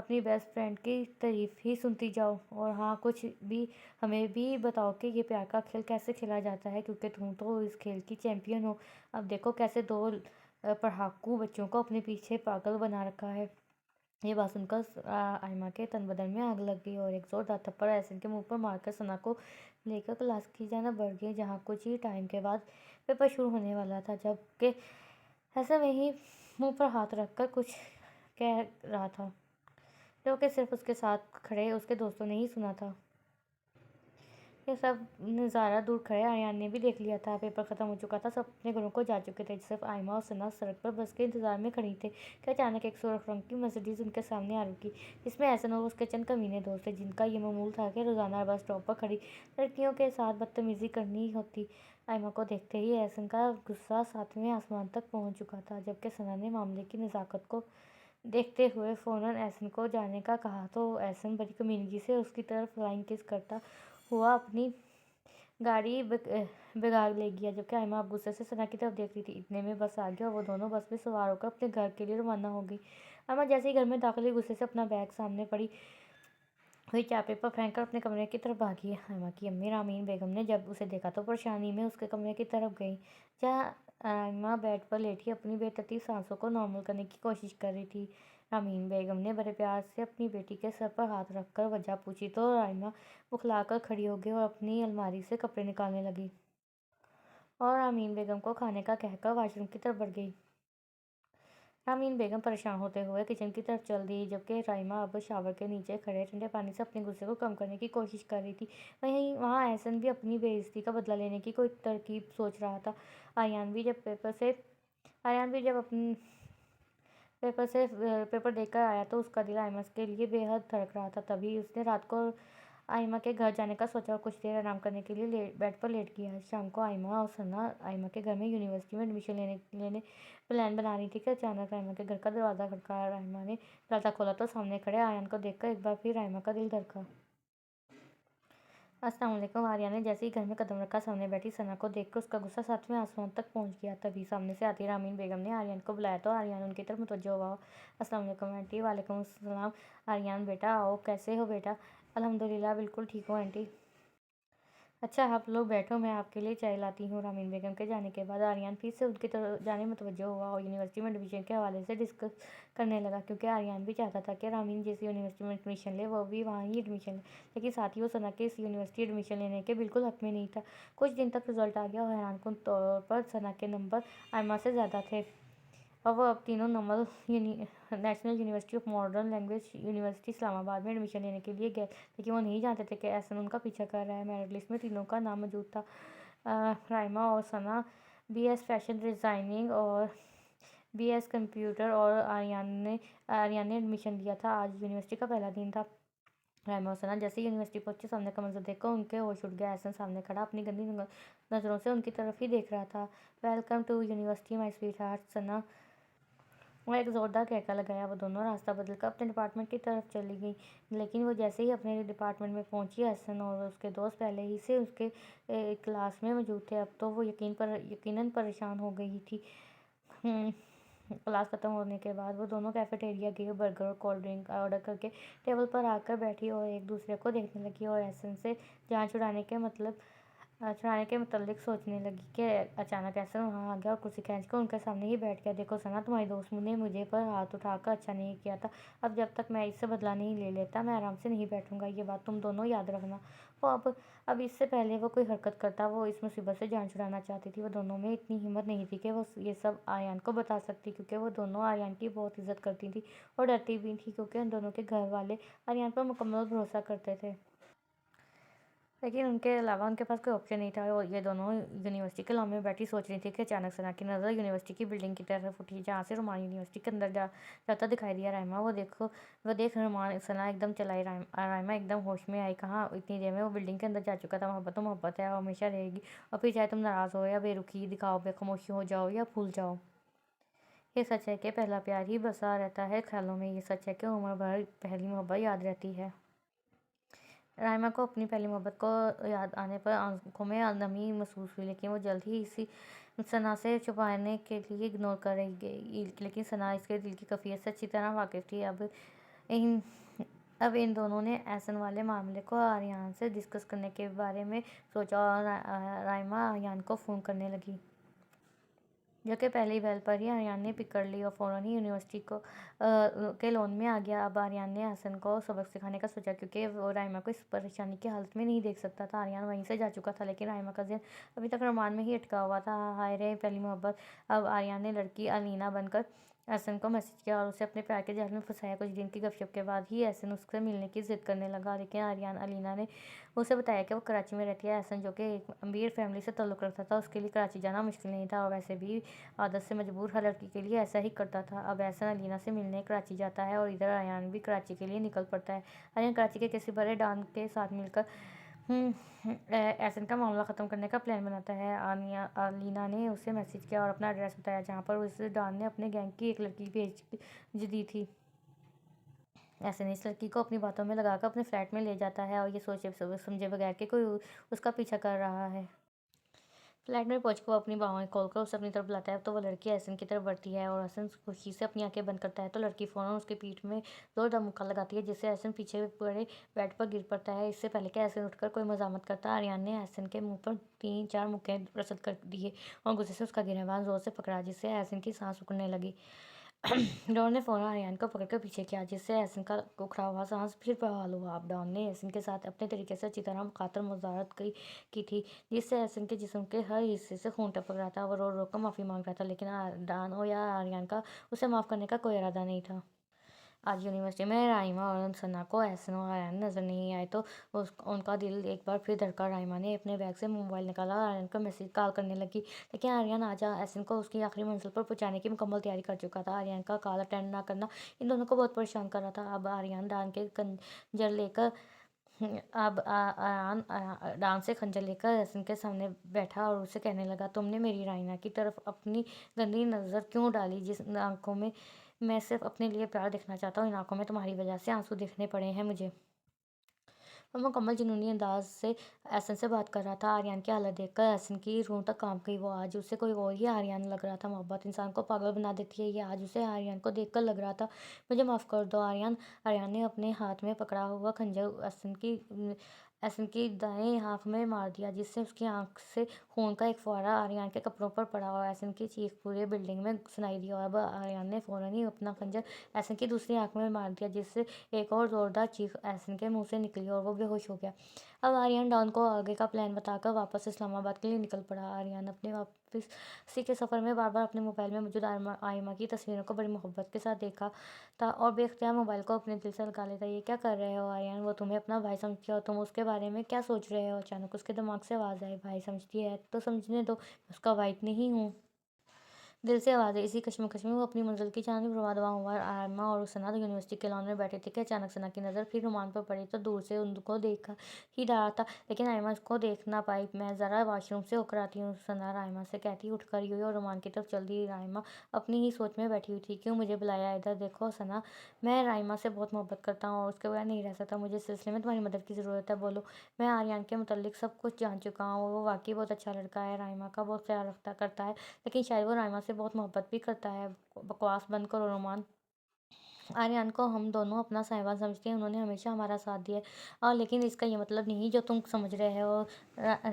اپنی best friend کی تعریف ہی سنتی جاؤ، اور ہاں کچھ بھی ہمیں بھی بتاؤ کہ یہ پیار کا کھیل کیسے کھیلا جاتا ہے، کیونکہ تم تو اس کھیل کی چیمپئن ہو۔ اب دیکھو کیسے دو پڑھاکو بچوں کو اپنے پیچھے پاگل بنا رکھا ہے۔ یہ بات سن کر آئمہ کے تن بدن میں آگ لگ گئی اور ایک زوردار تھپڑ احسن کے منہ پر مار کر ثنا کو لے کر کلاس کی جانب بڑھ گئی، جہاں کچھ ہی ٹائم کے بعد پیپر شروع ہونے والا تھا، جبکہ احسن وہیں منہ پر ہاتھ رکھ کر کچھ کہہ رہا تھا، جو کہ صرف اس کے ساتھ کھڑے اس کے دوستوں نے ہی سنا تھا۔ یہ سب نظارہ دور کھڑے آریان نے بھی دیکھ لیا تھا۔ پیپر ختم ہو چکا تھا، سب اپنے گھروں کو جا چکے تھے، صرف آئمہ اور ثنا سڑک پر بس کے انتظار میں کھڑی تھیں کہ اچانک ایک سرخ رنگ کی مرسڈیز ان کے سامنے آ رکی، جس میں احسن اور اس کے چند کمینے دوست تھے، جن کا یہ معمول تھا کہ روزانہ بس اسٹاپ پر کھڑی لڑکیوں کے ساتھ بدتمیزی کرنی ہوتی۔ آئمہ کو دیکھتے ہی احسن کا غصہ ساتویں آسمان تک پہنچ چکا تھا۔ جبکہ ثنا نے معاملے کی نزاکت کو دیکھتے ہوئے فوراً احسن کو جانے کا کہا، تو احسن بڑی کمینگی سے اس کی طرف فلائنگ کس کرتا ہوا اپنی گاڑی بھگا لے گیا، جبکہ آئمہ اب غصے سے ثنا کی طرف دیکھ رہی تھی۔ اتنے میں بس آ گئی اور وہ دونوں بس میں سوار ہو کر اپنے گھر کے لیے روانہ ہو گئی۔ آئمہ جیسے ہی گھر میں داخل ہوئی، غصے سے اپنا بیگ سامنے پڑی ہوئی چابی پر پھینک کر اپنے کمرے کی طرف بھاگی۔ آئمہ کی امی رامین بیگم نے جب اسے دیکھا تو پریشانی میں اس کے کمرے کی طرف گئیں، جہاں آئمہ بیڈ پر لیٹی اپنی بے ترتیب سانسوں کو نارمل کرنے کی کوشش کر رہی تھی۔ رامین بیگم نے بڑے پیار سے اپنی بیٹی کے سر پر ہاتھ رکھ کر وجہ پوچھی، تو آئمہ بکھلا کر کھڑی ہو گئی اور اپنی الماری سے کپڑے نکالنے لگی، اور رامین بیگم کو کھانے کا کہہ کر واش روم کی طرف بڑھ گئی۔ رامین بیگم پریشان ہوتے ہوئے کچن کی طرف چل دی، جبکہ آئمہ اب شاور کے نیچے کھڑے ٹھنڈے پانی سے اپنے غصے کو کم کرنے کی کوشش کر رہی تھی۔ وہاں احسن بھی اپنی بے عزتی کا بدلہ لینے کی کوئی ترکیب سوچ رہا تھا۔ آریان بھی جب پیپر دیکھ کر آیا تو اس کا دل آئمہ کے لیے بے حد دھڑک رہا تھا۔ تبھی اس نے رات کو آئمہ کے گھر جانے کا سوچا اور کچھ دیر آرام کرنے کے لیے بیڈ پر لیٹ گیا۔ شام کو آئمہ اور ثنا آئمہ کے گھر میں یونیورسٹی میں ایڈمیشن لینے پلان بنا رہی تھی کہ اچانک آئمہ کے گھر کا دروازہ کھٹکھٹایا۔ آئمہ نے دروازہ کھولا تو سامنے کھڑے آریان کو دیکھ کر ایک بار پھر آئمہ کا دل دھڑکا۔ السلام علیکم۔ آریان نے جیسے ہی گھر میں قدم رکھا، سامنے بیٹھی ثنا کو دیکھ کر اس کا غصہ ساتویں آسمان تک پہنچ گیا۔ تبھی سامنے سے آتی رامین بیگم نے آریان کو بلایا تو آریان ان کی طرف متوجہ ہوا۔ السلام علیکم آنٹی۔ وعلیکم السلام آریان بیٹا آؤ، کیسے ہو بیٹا؟ الحمدللہ بالکل ٹھیک ہوں آنٹی۔ اچھا آپ لوگ بیٹھو، میں آپ کے لیے چائے لاتی ہوں۔ رامین بیگم کے جانے کے بعد آریان پھر سے ان کی جانب متوجہ ہوا اور یونیورسٹی میں ایڈمیشن کے حوالے سے ڈسکس کرنے لگا، کیونکہ آریان بھی چاہتا تھا کہ رامین جس یونیورسٹی میں ایڈمیشن لے وہ بھی وہاں ہی ایڈمیشن لے، لیکن ساتھ ہی وہ ثنا کے اس یونیورسٹی ایڈمیشن لینے کے بالکل حق میں نہیں تھا۔ کچھ دن تک رزلٹ آ گیا اور حیران کن طور پر ثنا کے نمبر آئمہ سے زیادہ تھے، اور وہ اب تینوں national university of modern language university Islamabad میں ایڈمیشن لینے کے لیے گئے، لیکن وہ نہیں جانتے تھے کہ احسن ان کا پیچھا کر رہا ہے۔ میرٹ لسٹ میں تینوں کا نام موجود تھا، آئمہ اور ثنا بی ایس فیشن ڈیزائننگ اور بی ایس کمپیوٹر، اور آریان نے ایڈمیشن لیا تھا۔ آج یونیورسٹی کا پہلا دن تھا۔ آئمہ اور ثنا جیسے ہی یونیورسٹی پہنچے، سامنے کا منظر دیکھ کر ان کے ہوش اڑ گئے۔ احسن سامنے کھڑا اپنی گندی نظروں سے ان کی طرف ہی دیکھ رہا تھا۔ Welcome to university my sweetheart Sana, وہ ایک زوردار کہکا لگایا۔ وہ دونوں راستہ بدل کر اپنے ڈپارٹمنٹ کی طرف چلی گئیں، لیکن وہ جیسے ہی اپنے ڈپارٹمنٹ میں پہنچی، احسن اور اس کے دوست پہلے ہی سے اس کے کلاس میں موجود تھے۔ اب تو وہ یقیناً پریشان ہو گئی تھی۔ کلاس ختم ہونے کے بعد وہ دونوں کیفیٹیریا گئی اور برگر اور کولڈ ڈرنک آرڈر کر کے ٹیبل پر آ کر بیٹھی اور ایک دوسرے کو دیکھنے لگی، اور احسن سے جان چھڑانے کے متعلق سوچنے لگی کہ اچانک احسن وہاں آ گیا اور کرسی کھینچ کر ان کے سامنے ہی بیٹھ گیا۔ دیکھو ثنا، تمہاری دوست نے مجھے پر ہاتھ اٹھا کر اچھا نہیں کیا تھا، اب جب تک میں اس سے بدلہ نہیں لے لیتا میں آرام سے نہیں بیٹھوں گا، یہ بات تم دونوں یاد رکھنا۔ وہ اب اس سے پہلے وہ کوئی حرکت کرتا، وہ اس مصیبت سے جان چھڑانا چاہتی تھی۔ وہ دونوں میں اتنی ہمت نہیں تھی کہ وہ یہ سب آریان کو بتا سکتی، کیونکہ وہ دونوں آریان کی بہت عزت کرتی تھیں اور ڈرتی بھی تھیں، کیونکہ ان دونوں کے گھر والے آریان پر مکمل بھروسہ کرتے تھے۔ لیکن ان کے علاوہ ان کے پاس کوئی آپشن نہیں تھا۔ یہ دونوں یونیورسٹی کے لان میں بیٹھی سوچ رہی تھی کہ اچانک ثنا کی نظر یونیورسٹی کی بلڈنگ کی طرف اٹھی، جہاں سے رومان یونیورسٹی کے اندر جاتا دکھائی دیا۔ رائمہ وہ دیکھ رومان ثنا ایک دم چلائی۔ رائمہ ایک دم ہوش میں آئی، کہاں اتنی دیر میں وہ بلڈنگ کے اندر جا چکا تھا۔ محبت تو محبت ہے اور ہمیشہ رہے گی، اور پھر چاہے تم ناراض ہو یا بے رخی دکھاؤ، بے خاموشی ہو جاؤ یا پھول جاؤ۔ یہ سچ ہے کہ پہلا پیار ہی بسا رہتا ہے خیالوں میں، یہ سچ ہے کہ عمر بھر پہلی محبت یاد رہتی ہے۔ رائمہ کو اپنی پہلی محبت کو یاد آنے پر آنکھوں میں نمی محسوس ہوئی، لیکن وہ جلد ہی اسی ثنا سے چھپانے کے لیے اگنور کر رہی گئی، لیکن ثنا اس کے دل کی کیفیت سے اچھی طرح واقف تھی۔ اب ان اب ان دونوں نے احسن والے معاملے کو آریان سے ڈسکس کرنے کے بارے میں سوچا اور رائما آریان کو فون کرنے لگی، جو کہ پہلی بیل پر ہی آریان نے پک کر لی اور فوراً ہی یونیورسٹی کے لون میں آ گیا۔ اب آریان نے احسن کو سبق سکھانے کا سوچا، کیونکہ وہ رائما کو اس پریشانی کی حالت میں نہیں دیکھ سکتا تھا۔ آریان وہیں سے جا چکا تھا، لیکن رائما کا ذہن ابھی تک رومان میں ہی اٹکا ہوا تھا۔ ہائے رے پہلی محبت! اب آریان نے لڑکی الینا بن کر احسن کو میسج کیا اور اسے اپنے پیار کے جال میں پھنسایا۔ کچھ دن کی گپ شپ کے بعد ہی احسن اس سے ملنے کی ضد کرنے لگا، لیکن آریان الینا نے اسے بتایا کہ وہ کراچی میں رہتی ہے۔ احسن، جو کہ ایک امیر فیملی سے تعلق رکھتا تھا، اس کے لیے کراچی جانا مشکل نہیں تھا، اور ویسے بھی عادت سے مجبور ہر لڑکی کے لیے ایسا ہی کرتا تھا۔ اب احسن الینا سے ملنے کراچی جاتا ہے اور ادھر آریان بھی کراچی کے لیے نکل پڑتا ہے۔ آریان کراچی کے کسی بڑے ڈان کے ساتھ مل کر احسن کا معاملہ ختم کرنے کا پلان بناتا ہے۔ الینا نے اسے میسج کیا اور اپنا ایڈریس بتایا، جہاں پر اس ڈان نے اپنے گینگ کی ایک لڑکی بھیج دی تھی۔ احسن اس لڑکی کو اپنی باتوں میں لگا کر اپنے فلیٹ میں لے جاتا ہے، اور یہ سوچے سمجھے بغیر کہ کوئی اس کا پیچھا کر رہا ہے۔ فلیٹ میں پہنچ کر وہ اپنی باہیں کھول کر اسے اپنی طرف بلاتا ہے تو وہ لڑکی احسن کی طرف بڑھتی ہے، اور احسن خوشی سے اپنی آنکھیں بند کرتا ہے تو لڑکی فوراً اس کے پیٹھ میں زوردار مکہ لگاتی ہے، جس سے احسن پیچھے پڑے بیڈ پر گر پڑتا ہے۔ اس سے پہلے کہ احسن اٹھ کر کوئی مزاحمت کرتا، آریان نے احسن کے منہ پر 3-4 مکے رسد کر دیے اور غصے سے اس کا گریباں زور سے پکڑا، جس سے احسن کی سانس رکنے لگی۔ ڈان نے فوراً آریان کو پکڑ کر پیچھے کیا، جس سے احسن کا اکھڑا ہوا سانس پھر بحال ہوا۔ اب ڈان نے احسن کے ساتھ اپنے طریقے سے اچھی طرح مخاطر مزاحمت کی تھی، جس سے احسن کے جسم کے ہر حصے سے خون ٹپک رہا تھا۔ وہ رو رو کر معافی مانگ رہا تھا، لیکن ڈان یا آریان کا اسے معاف کرنے کا کوئی ارادہ نہیں تھا۔ آج یونیورسٹی میں رائما اور ثنا کو احسن اور آریان نظر نہیں آئے تو ان کا دل ایک بار پھر دھڑکا۔ رائما نے اپنے بیگ سے موبائل نکالا اور آریان کو میسج کال کرنے لگی، لیکن آریان آج احسن کو اس کی آخری منزل پر پہنچانے کی مکمل تیاری کر چکا تھا۔ آریان کا کال اٹینڈ نہ کرنا ان دونوں کو بہت پریشان کر رہا تھا۔ اب آریان ڈان سے خنجر لے کر احسن کے سامنے بیٹھا اور اسے کہنے لگا، تم نے میری رائنا کی طرف اپنی گندی نظر کیوں ڈالی؟ جن آنکھوں میں صرف اپنے لیے پیار دیکھنا چاہتا ہوں، ان آنکھوں میں تمہاری وجہ سے آنسو دیکھنے پڑے ہیں مجھے۔ وہ مکمل جنونی انداز سے احسن سے بات کر رہا تھا۔ آریان کی حالت دیکھ کر احسن کی روح تک کانپ گئی۔ وہ آج اسے کوئی اور ہی آریان لگ رہا تھا۔ محبت انسان کو پاگل بنا دیتی ہے، یہ آج اسے آریان کو دیکھ کر لگ رہا تھا۔ مجھے معاف کر دو آریان۔ آریان نے اپنے ہاتھ میں پکڑا ہوا خنجر احسن کی دائیں آنکھ میں مار دیا، جس سے اس کی آنکھ سے خون کا ایک فوارہ آریان کے کپڑوں پر پڑا اور احسن کی چیخ پوری بلڈنگ میں سنائی دی۔ اور اب آریان نے فوراً ہی اپنا خنجر احسن کی دوسری آنکھ میں مار دیا، جس سے ایک اور زوردار چیخ احسن کے منہ سے نکلی اور وہ بے ہوش ہو گیا۔ اب آریان ڈان کو آگے کا پلان بتا کر واپس اسلام آباد کے لیے نکل پڑا۔ آریان اپنے واپسی کے سفر میں بار بار اپنے موبائل میں موجود آئمہ کی تصویروں کو بڑی محبت کے ساتھ دیکھا تھا اور بے اختیار موبائل کو اپنے دل سے لگا لیتا۔ یہ کیا کر رہے ہو آریان؟ وہ تمہیں اپنا بھائی سمجھتی ہے اور تم اس کے بارے میں کیا سوچ رہے ہو؟ اچانک اس کے دماغ سے آواز آئی، بھائی سمجھتی ہے تو سمجھنے دو، میں اس کا بھائی نہیں ہوں۔ دل سے آواز آئی۔ اسی کشمکش میں وہ اپنی منزل کی جانب رواں ہوا۔ آئمہ اور ثنا یونیورسٹی کے لان میں بیٹھے تھے کہ اچانک ثنا کی نظر پھر رومان پر پڑی تو دور سے ان کو دیکھ ہی رہا تھا، لیکن آئمہ اس کو دیکھ نہ پائی۔ میں ذرا واش روم سے ہو کر آتی ہوں، ثنا رائما سے کہتی اٹھ کر ہوئی اور رومان کی طرف چل دی۔ رائما اپنی ہی سوچ میں بیٹھی ہوئی تھی۔ کیوں مجھے بلایا؟ ادھر دیکھو ثنا، میں رائما سے بہت محبت کرتا ہوں اور اس کے بغیر نہیں رہ سکتا۔ مجھے اس سلسلے میں تمہاری مدد کی ضرورت ہے، بولو۔ میں آریان کے متعلق سب کچھ جان چکا ہوں، وہ واقعی بہت اچھا لڑکا ہے، رائما کا بہت خیال کرتا ہے، لیکن شاید وہ رائما سے بہت محبت بھی کرتا ہے۔ بکواس بند کرو رومان۔ آریان کو ہم دونوں اپنا صاحبان سمجھتے ہیں، انہوں نے ہمیشہ ہمارا ساتھ دیا ہے، لیکن اس کا یہ مطلب نہیں جو تم سمجھ رہے ہو۔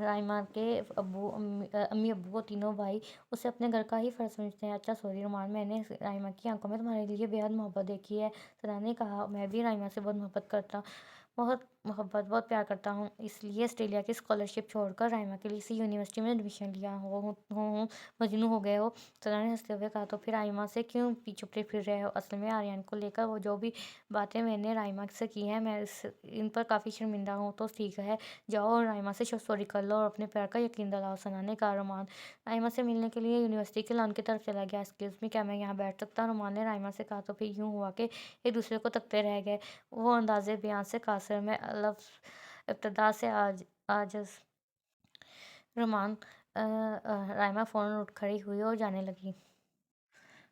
رائما کے امی ابو وہ تینوں بھائی اسے اپنے گھر کا ہی فرد سمجھتے ہیں۔ اچھا سوری رومان، میں نے رائما کی آنکھوں میں تمہارے لیے بے حد محبت دیکھی ہے۔ ثنا نے کہا، میں بھی رائما سے بہت پیار کرتا ہوں، اس لیے آسٹریلیا کی اسکالرشپ چھوڑ کر رائما کے لیے اسی یونیورسٹی میں ایڈمیشن لیا ہوں۔ مجنون ہو گئے ہو؟ ثنا نے ہنستے ہوئے کہا، تو پھر آئمہ سے کیوں چھپتے پھر رہے ہو؟ اصل میں آریان کو لے کر وہ جو بھی باتیں میں نے رائما سے کی ہیں، میں ان پر کافی شرمندہ ہوں۔ تو ٹھیک ہے، جاؤ اور رائما سے سوری کر لو اور اپنے پیار کا یقین دلاؤ۔ ثنا نے کہا۔ رومان آئمہ سے ملنے کے لیے یونیورسٹی کے لان کی طرف چلا گیا۔ ایکسکیوز می، کیا میں یہاں بیٹھ سکتا؟ رومان نے رائما سے کہا۔ تو پھر یوں ہوا کہ ایک دوسرے کو تکتے رہ گئے، وہ اندازے بیان سے قاصر، میں لفظ ابتدا سے عاجز۔ رومان رائما فوراً اٹھ کھڑی ہوئی اور جانے لگی۔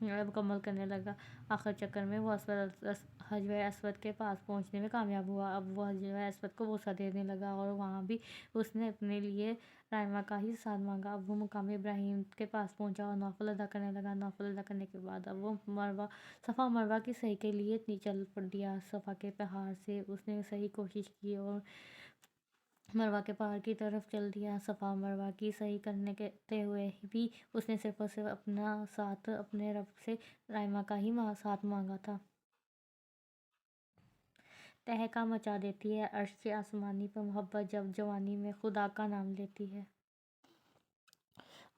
مکمل کرنے لگا۔ آخر چکر میں وہ حجر اسود کے پاس پہنچنے میں کامیاب ہوا۔ اب وہ حجر اسود کو بوسہ دینے لگا اور وہاں بھی اس نے اپنے لیے رائمہ کا ہی ساتھ مانگا۔ اب وہ مقام ابراہیم کے پاس پہنچا اور نوافل ادا کرنے لگا۔ نوافل ادا کرنے کے بعد اب وہ صفا مروا کی صحیح کے لیے چل پڑیا۔ صفا کے پہاڑ سے اس نے صحیح کوشش کی اور مروا کے پہاڑ کی طرف چل دیا۔ صفا مروا کی صحیح کرتے ہوئے بھی اس نے صرف اور صرف اپنا ساتھ اپنے رب سے رائمہ کا ہی ساتھ مانگا تھا۔ تہلکہ مچا دیتی ہے عرش آسمانی پر محبت جب جوانی میں خدا کا نام لیتی ہے۔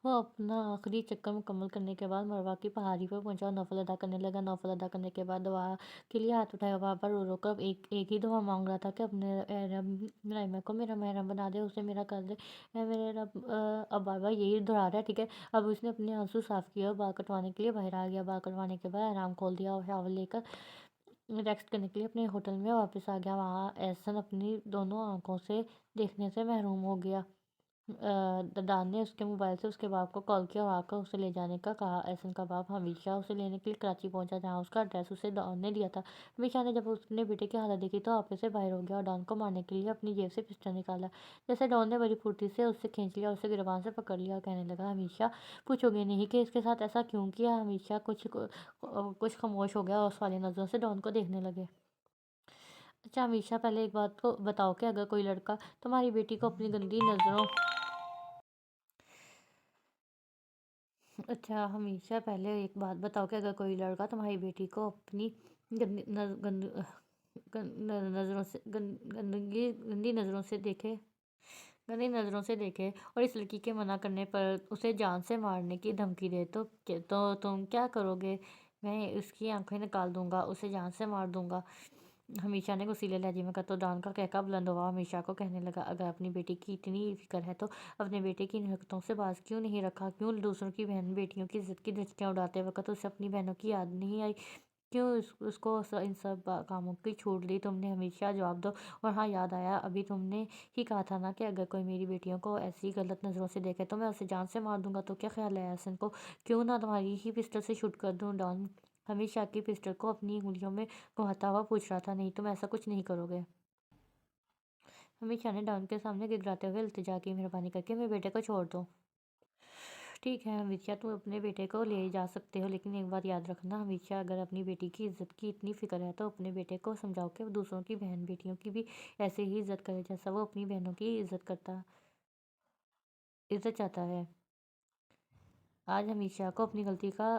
وہ اپنا آخری چکر مکمل کرنے کے بعد مروا کی پہاڑی پر پہنچا اور نوافل ادا کرنے لگا۔ نوافل ادا کرنے کے بعد دعا کے لیے ہاتھ اٹھایا، بار بار رو رو کر ایک ہی دعا مانگ رہا تھا کہ اپنے اے رب رائمہ کو میرا محرم بنا دے، اسے میرا کر دے اے میرے رب۔ اب بار بار یہی دہرا رہا ہے، ٹھیک ہے۔ اب اس نے اپنے آنسو صاف کیے اور بال کٹوانے کے لیے باہر آ گیا۔ بال کٹوانے کے بعد احرام کھول دیا اور شاور لے کر ریسٹ کرنے کے لیے اپنے ہوٹل میں واپس آ گیا۔ وہاں احسن اپنی دونوں آنکھوں سے دیکھنے سے محروم ہو گیا۔ ڈان نے اس کے موبائل سے اس کے باپ کو کال کیا اور آ کر اسے لے جانے کا کہا۔ احسن کا باپ ہمیشہ اسے لینے کے لیے کراچی پہنچا، جہاں اس کا ایڈریس اسے ڈان نے دیا تھا۔ ہمیشہ نے جب اپنے بیٹے کی حالت دیکھی تو آپے سے باہر ہو گیا اور ڈان کو مارنے کے لیے اپنی جیب سے پسٹل نکالا۔ جیسے ڈان نے بڑی پھرتی سے اسے کھینچ لیا اور اسے گریبان سے پکڑ لیا اور کہنے لگا، ہمیشہ پوچھو گے نہیں کہ اس کے ساتھ ایسا کیوں کیا؟ ہمیشہ کچھ خاموش ہو گیا اور سوالیہ نظروں سے ڈان کو دیکھنے لگے۔ اچھا ہمیشہ، پہلے ایک بات کو بتاؤ کہ اگر کوئی لڑکا تمہاری بیٹی کو اپنی گندی نظروں اچھا ہمیشہ پہلے ایک بات بتاؤ کہ اگر کوئی لڑکا تمہاری بیٹی کو اپنی گندی نظروں سے دیکھے اور اس لڑکی کے منع کرنے پر اسے جان سے مارنے کی دھمکی دے تو تم کیا کرو گے؟ میں اس کی آنکھیں نکال دوں گا، اسے جان سے مار دوں گا، ہمیشہ نے غصیلے لہجے میں کہا۔ تو ڈان کا قہقہ بلند ہوا۔ ہمیشہ کو کہنے لگا، اگر اپنی بیٹی کی اتنی فکر ہے تو اپنے بیٹے کی ان حرکتوں سے باز کیوں نہیں رکھا؟ کیوں دوسروں کی بہن بیٹیوں کی عزت کی دھجیاں اڑاتے وقت اسے اپنی بہنوں کی یاد نہیں آئی؟ کیوں اس کو ان سب کاموں کی چھوٹ دی؟ تم نے ہمیشہ جواب دو۔ اور ہاں یاد آیا، ابھی تم نے ہی کہا تھا نا کہ اگر کوئی میری بیٹیوں کو ایسی غلط نظروں سے دیکھے تو میں اسے جان سے مار دوں گا۔ تو کیا خیال ہے احسن کو کیوں نہ تمہاری ہی پسٹل سے شوٹ کر دوں؟ ڈان ہمیشہ کی پسٹل کو اپنی انگلیوں میں گھماتا ہوا پوچھ رہا تھا۔ نہیں، تم ایسا کچھ نہیں کرو گے۔ ہمیشہ نے ڈان کے سامنے گڑگڑاتے ہوئے التجا کی، مہربانی کر کے میرے بیٹے کو چھوڑ دو۔ ٹھیک ہے ہمیشہ، تم اپنے بیٹے کو لے جا سکتے ہو، لیکن ایک بات یاد رکھنا ہمیشہ، اگر اپنی بیٹی کی عزت کی اتنی فکر ہے تو اپنے بیٹے کو سمجھاؤ کہ وہ دوسروں کی بہن بیٹیوں کی بھی ایسے ہی عزت کرے جیسا وہ اپنی بہنوں کی عزت چاہتا ہے۔ آج ہمیشہ کو اپنی غلطی کا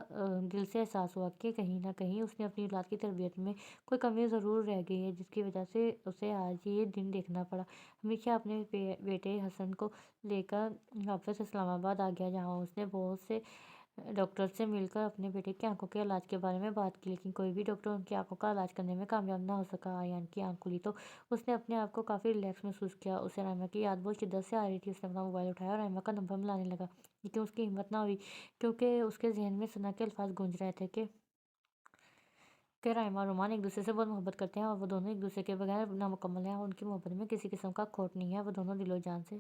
دل سے احساس ہوا کہ کہیں نہ کہیں اس نے اپنی اولاد کی تربیت میں کوئی کمی ضرور رہ گئی ہے، جس کی وجہ سے اسے آج یہ دن دیکھنا پڑا۔ ہمیشہ اپنے بیٹے حسن کو لے کر واپس اسلام آباد آ گیا، جہاں اس نے بہت سے ڈاکٹر سے مل کر اپنے بیٹے کی آنکھوں کے علاج کے بارے میں بات کی، لیکن کوئی بھی ڈاکٹر ان کی آنکھوں کا علاج کرنے میں کامیاب نہ ہو سکا۔ آریان کی آنکھ کھلی تو اس نے اپنے آپ کو کافی ریلیکس محسوس کیا۔ اسے رائمہ کی یاد بہت شدت سے آ رہی تھی۔ اس نے اپنا موبائل اٹھایا اور رائمہ کا نمبر ملانے لگا، لیکن اس کی ہمت نہ ہوئی، کیونکہ اس کے ذہن میں ثنا کے الفاظ گونج رہے تھے کہ رائمہ اور رومان ایک دوسرے سے بہت محبت کرتے ہیں اور وہ دونوں ایک دوسرے کے بغیر نامکمل ہیں اور ان کی محبت میں کسی قسم کا کھوٹ نہیں ہے۔ وہ دونوں دل و جان سے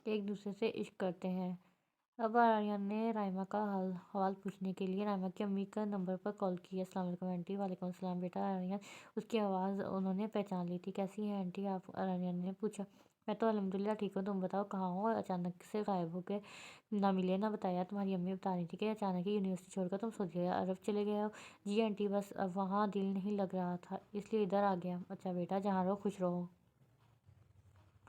ایک دوسرے سے عشق کرتے ہیں۔ اب آریان نے رائمہ کا حال پوچھنے کے لیے رائمہ کی امی کا نمبر پر کال کی۔ السلام علیکم آنٹی۔ وعلیکم السلام بیٹا۔ آریان، اس کی آواز انہوں نے پہچان لی تھی۔ کیسی ہیں آنٹی آپ؟ آریان نے پوچھا۔ میں تو الحمدللہ ٹھیک ہوں، تم بتاؤ کہاں ہو؟ اچانک سے غائب ہو گئے، نہ ملے نہ بتایا۔ تمہاری امی بتا رہی تھی کہ اچانک ہی یونیورسٹی چھوڑ کر تم سعودی عرب چلے گئے ہو۔ جی آنٹی، بس اب وہاں دل نہیں لگ رہا تھا، اس لیے ادھر آ گیا۔ اچھا بیٹا، جہاں رہو خوش رہو۔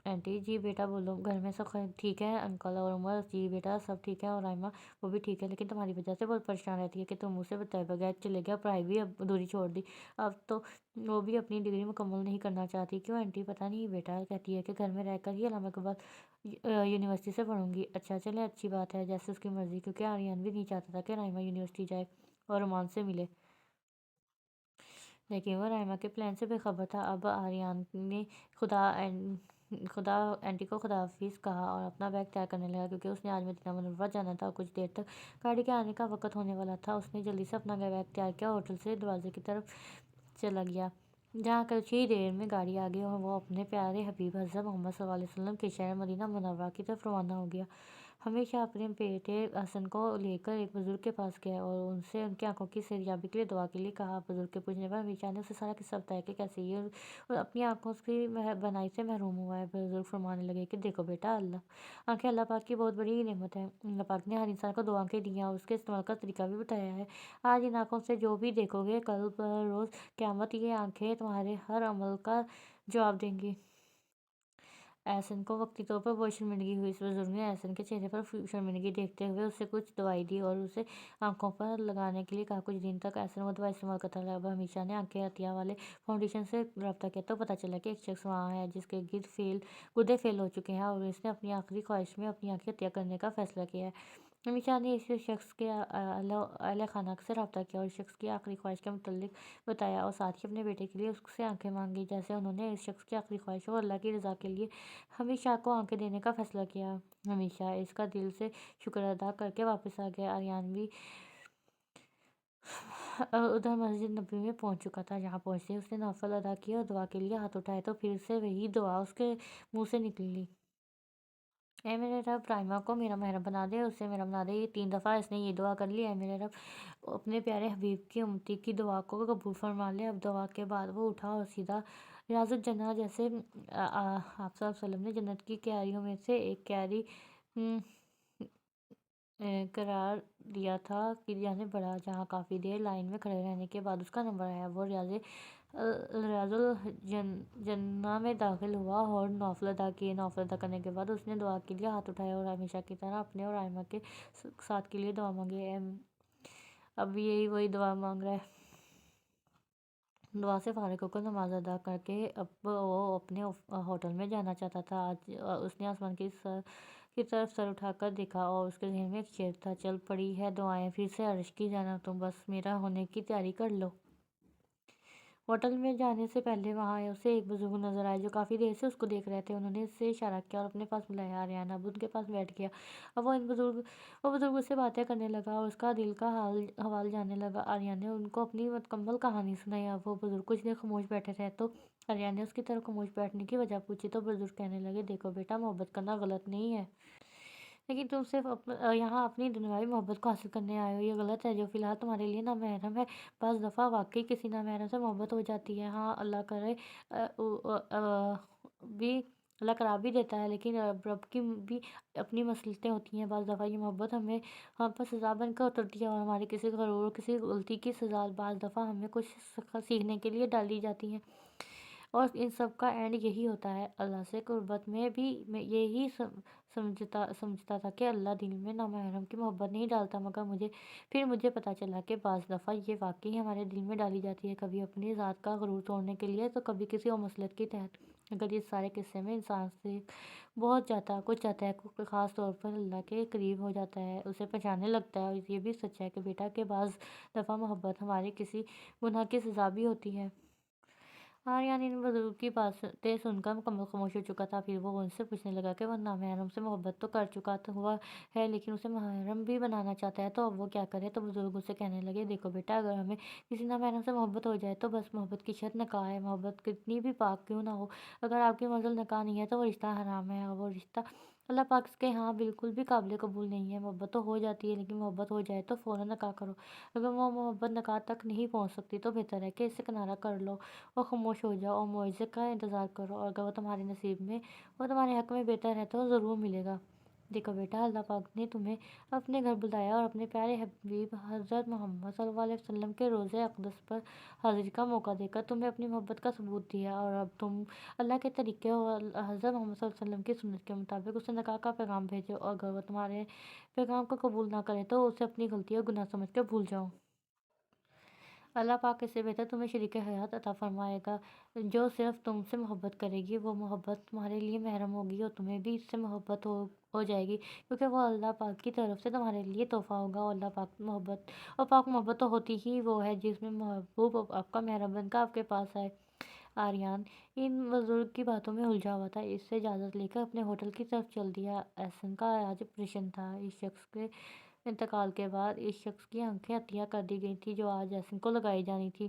آنٹی جی بیٹا بولو، گھر میں سب ٹھیک ہے؟ انکل اور عمر؟ جی بیٹا سب ٹھیک ہے، اور رائمہ وہ بھی ٹھیک ہے، لیکن تمہاری وجہ سے بہت پریشان رہتی ہے کہ تم اسے بتائے بغیر چلے گئے اور پڑھائی بھی اب ادھوری چھوڑ دی۔ اب تو وہ بھی اپنی ڈگری مکمل نہیں کرنا چاہتی۔ کیوں آنٹی؟ پتہ نہیں بیٹا، کہتی ہے کہ گھر میں رہ کر ہی علامہ اقبال یونیورسٹی سے پڑھوں گی۔ اچھا چلیں، اچھی بات ہے، جیسے اس کی مرضی، کیونکہ آریان بھی نہیں چاہتا تھا کہ رائمہ یونیورسٹی جائے اور رومان سے ملے، لیکن وہ رائمہ کے پلان سے بے خبر تھا۔ اب آریان نے آنٹی کو خدا حافظ کہا اور اپنا بیگ تیار کرنے لگا، کیونکہ اس نے آج مدینہ منورہ جانا تھا اور کچھ دیر تک گاڑی کے آنے کا وقت ہونے والا تھا۔ اس نے جلدی سے اپنا بیگ تیار کیا اور ہوٹل سے دروازے کی طرف چلا گیا، جہاں کچھ ہی دیر میں گاڑی آ گئی اور وہ اپنے پیارے حبیب حضرت محمد صلی اللہ علیہ وسلم کے شہر مدینہ منورہ کی طرف روانہ ہو گیا۔ ہمیشہ اپنے بیٹے حسن کو لے کر ایک بزرگ کے پاس گیا اور ان سے ان کی آنکھوں کی صحتیابی کے لیے دعا کے لیے کہا۔ بزرگ کے پوچھنے پر ہمیشہ نے اسے سارا قصہ بتایا کہ کیسے یہ اور اپنی آنکھوں کی بنائی سے محروم ہوا ہے۔ بزرگ فرمانے لگے کہ دیکھو بیٹا، آنکھیں اللہ پاک کی بہت بڑی نعمت ہے۔ اللہ پاک نے ہر انسان کو دو آنکھیں دی ہیں اور اس کے استعمال کا طریقہ بھی بتایا ہے۔ آج ان آنکھوں سے جو بھی دیکھو گے، کل بروز قیامت یہ آنکھیں تمہارے ہر عمل کا جواب دیں گی۔ احسن کو وقتی طور پر بہت شرمندگی ہوئی۔ اس بزرگ نے احسن کے چہرے پر شرمندگی دیکھتے ہوئے اسے کچھ دوائی دی اور اسے آنکھوں پر لگانے کے لیے کہا۔ کچھ دن تک احسن وہ دوائی استعمال کرتا رہا۔ اب ہمیشہ نے آنکھیں عطیہ والے فاؤنڈیشن سے رابطہ کیا تو پتہ چلا کہ ایک شخص وہاں ہے جس کے گردے فیل ہو چکے ہیں اور اس نے اپنی آخری خواہش میں اپنی آنکھیں عطیہ کرنے کا فیصلہ کیا ہے۔ ہمیشہ نے اس شخص کے اہل خانہ سے رابطہ کیا اور اس شخص کی آخری خواہش کے متعلق بتایا اور ساتھ ہی اپنے بیٹے کے لیے اس سے آنکھیں مانگی۔ جیسے انہوں نے اس شخص کی آخری خواہش اور اللہ کی رضا کے لیے ہمیشہ کو آنکھیں دینے کا فیصلہ کیا، ہمیشہ اس کا دل سے شکر ادا کر کے واپس آ گیا۔ آریان بھی ادھر مسجد نبوی میں پہنچ چکا تھا۔ جہاں پہنچتے اس نے نوافل ادا کیے اور دعا کے لیے ہاتھ اٹھائے تو پھر سے وہی دعا اس کے منہ سے نکلی۔ اے میرے رب، رائمہ کو میرا محرم بنا دے، اسے میرا بنا دے۔ یہ 3 دفعہ اس نے یہ دعا کر لی۔ اے میرے رب، اپنے پیارے حبیب کی امتی کی دعا کو قبول فرما لے۔ اب دعا کے بعد وہ اٹھا اور سیدھا ریاض الجنہ، جیسے آپ صلی اللہ علیہ وسلم نے جنت کی کیاریوں میں سے ایک کیاری قرار دیا تھا، کی جانب بڑھا، جہاں کافی دیر لائن میں کھڑے رہنے کے بعد اس کا نمبر آیا۔ وہ ریاض الجنہ میں داخل ہوا اور نوافل ادا کیے۔ نوافل ادا کرنے کے بعد اس نے دعا کے لیے ہاتھ اٹھائے اور ہمیشہ کی طرح اپنے اور رائمہ کے ساتھ کے لیے دعا مانگی۔ اب یہی وہی دعا مانگ رہا ہے۔ دعا سے فارغ ہو کر نماز ادا کر کے اب وہ اپنے ہوٹل میں جانا چاہتا تھا۔ آج اس نے آسمان کی طرف سر اٹھا کر دیکھا اور اس کے ذہن میں ایک شعر تھا، چل پڑی ہے دعائیں پھر سے عرش کی جانب، تم بس میرا ہونے کی تیاری کر لو۔ ہوٹل میں جانے سے پہلے وہاں اسے ایک بزرگ نظر آئے جو کافی دیر سے اس کو دیکھ رہے تھے۔ انہوں نے اس سے اشارہ کیا اور اپنے پاس بلایا۔ آریان اب ان کے پاس بیٹھ گیا۔ اب وہ بزرگ اس سے باتیں کرنے لگا اور اس کا دل کا حوال جاننے لگا۔ آریان نے ان کو اپنی مکمل کہانی سنائی۔ اب وہ بزرگ کچھ دیر خاموش بیٹھے رہے تو آریان نے اس کی طرف خاموش بیٹھنے کی وجہ پوچھی تو بزرگ کہنے لگے، دیکھو بیٹا، محبت کرنا غلط نہیں ہے، لیکن تم صرف یہاں اپنی دنیاوی محبت کو حاصل کرنے آئے ہو، یہ غلط ہے۔ جو فی الحال تمہارے لیے نامحرم ہے، بعض دفعہ واقعی کسی نامحرم سے محبت ہو جاتی ہے۔ ہاں، اللہ قرار بھی دیتا ہے، لیکن رب کی بھی اپنی مصلحتیں ہوتی ہیں۔ بعض دفعہ یہ محبت ہم پر سزا بن کر اترتی ہے اور ہماری کسی غرور اور کسی غلطی کی سزا بعض دفعہ ہمیں کچھ سیکھنے کے لیے ڈالی جاتی ہیں، اور ان سب کا اینڈ یہی ہوتا ہے۔ اللہ سے قربت میں بھی میں یہی سمجھتا تھا کہ اللہ دل میں نامحرم کی محبت نہیں ڈالتا، مگر پھر مجھے پتہ چلا کہ بعض دفعہ یہ واقعی ہمارے دل میں ڈالی جاتی ہے، کبھی اپنی ذات کا غرور توڑنے کے لیے تو کبھی کسی اور مصلحت کے تحت۔ اگر اس سارے قصے میں انسان سے کچھ چاہتا ہے، خاص طور پر اللہ کے قریب ہو جاتا ہے، اسے پہچاننے لگتا ہے، اور یہ بھی سچ ہے کہ بیٹا کہ بعض دفعہ محبت ہمارے کسی گناہ کی سزا بھی ہوتی ہے۔ آریان ان بزرگ کی باتیں سن کر مکمل خاموش ہو چکا تھا۔ پھر وہ ان سے پوچھنے لگا کہ وہ نامحرم سے محبت تو کر چکا ہوا ہے، لیکن اسے محرم بھی بنانا چاہتا ہے، تو اب وہ کیا کرے؟ تو بزرگ اسے کہنے لگے، دیکھو بیٹا، اگر ہمیں کسی نامحرم سے محبت ہو جائے تو بس محبت کی شرط نکاح ہے، محبت کتنی بھی پاک کیوں نہ ہو۔ اگر آپ کی منزل نکاح نہیں ہے تو وہ رشتہ حرام ہے، اور وہ رشتہ اللہ پاک کے ہاں بالکل بھی قابل قبول نہیں ہے۔ محبت تو ہو جاتی ہے، لیکن محبت ہو جائے تو فوراً نکاح کرو۔ اگر وہ محبت نکاح تک نہیں پہنچ سکتی تو بہتر ہے کہ اس سے کنارہ کر لو اور خاموش ہو جاؤ اور معاوضے کا انتظار کرو، اور اگر وہ تمہارے نصیب میں اور تمہارے حق میں بہتر ہے تو ضرور ملے گا۔ دیکھو بیٹا، اللہ پاک نے تمہیں اپنے گھر بلایا اور اپنے پیارے حبیب حضرت محمد صلی اللہ علیہ وسلم کے روضہ اقدس پر حاضری کا موقع دے کر تمہیں اپنی محبت کا ثبوت دیا، اور اب تم اللہ کے طریقے اور حضرت محمد صلی اللہ علیہ وسلم کی سنت کے مطابق اسے نکاح کا پیغام بھیجو، اور اگر وہ تمہارے پیغام کو قبول نہ کرے تو اسے اپنی غلطی اور گناہ سمجھ کر بھول جاؤ۔ اللہ پاک اس سے بہتر تمہیں شریک حیات عطا فرمائے گا جو صرف تم سے محبت کرے گی۔ وہ محبت تمہارے لیے محرم ہوگی اور تمہیں بھی اس سے محبت ہو جائے گی، کیونکہ وہ اللہ پاک کی طرف سے تمہارے لیے تحفہ ہوگا، اور اللہ پاک محبت تو ہوتی ہی وہ ہے جس میں محبوب آپ کا محرم بن کر آپ کے پاس آئے۔ آریان ان بزرگ کی باتوں میں الجھا ہوا تھا، اس سے اجازت لے کر اپنے ہوٹل کی طرف چل دیا۔ احسن کا آج آپریشن تھا۔ اس شخص کے انتقال کے بعد اس شخص کی آنکھیں عطیہ کر دی گئی تھیں جو آج احسن کو لگائی جانی تھی۔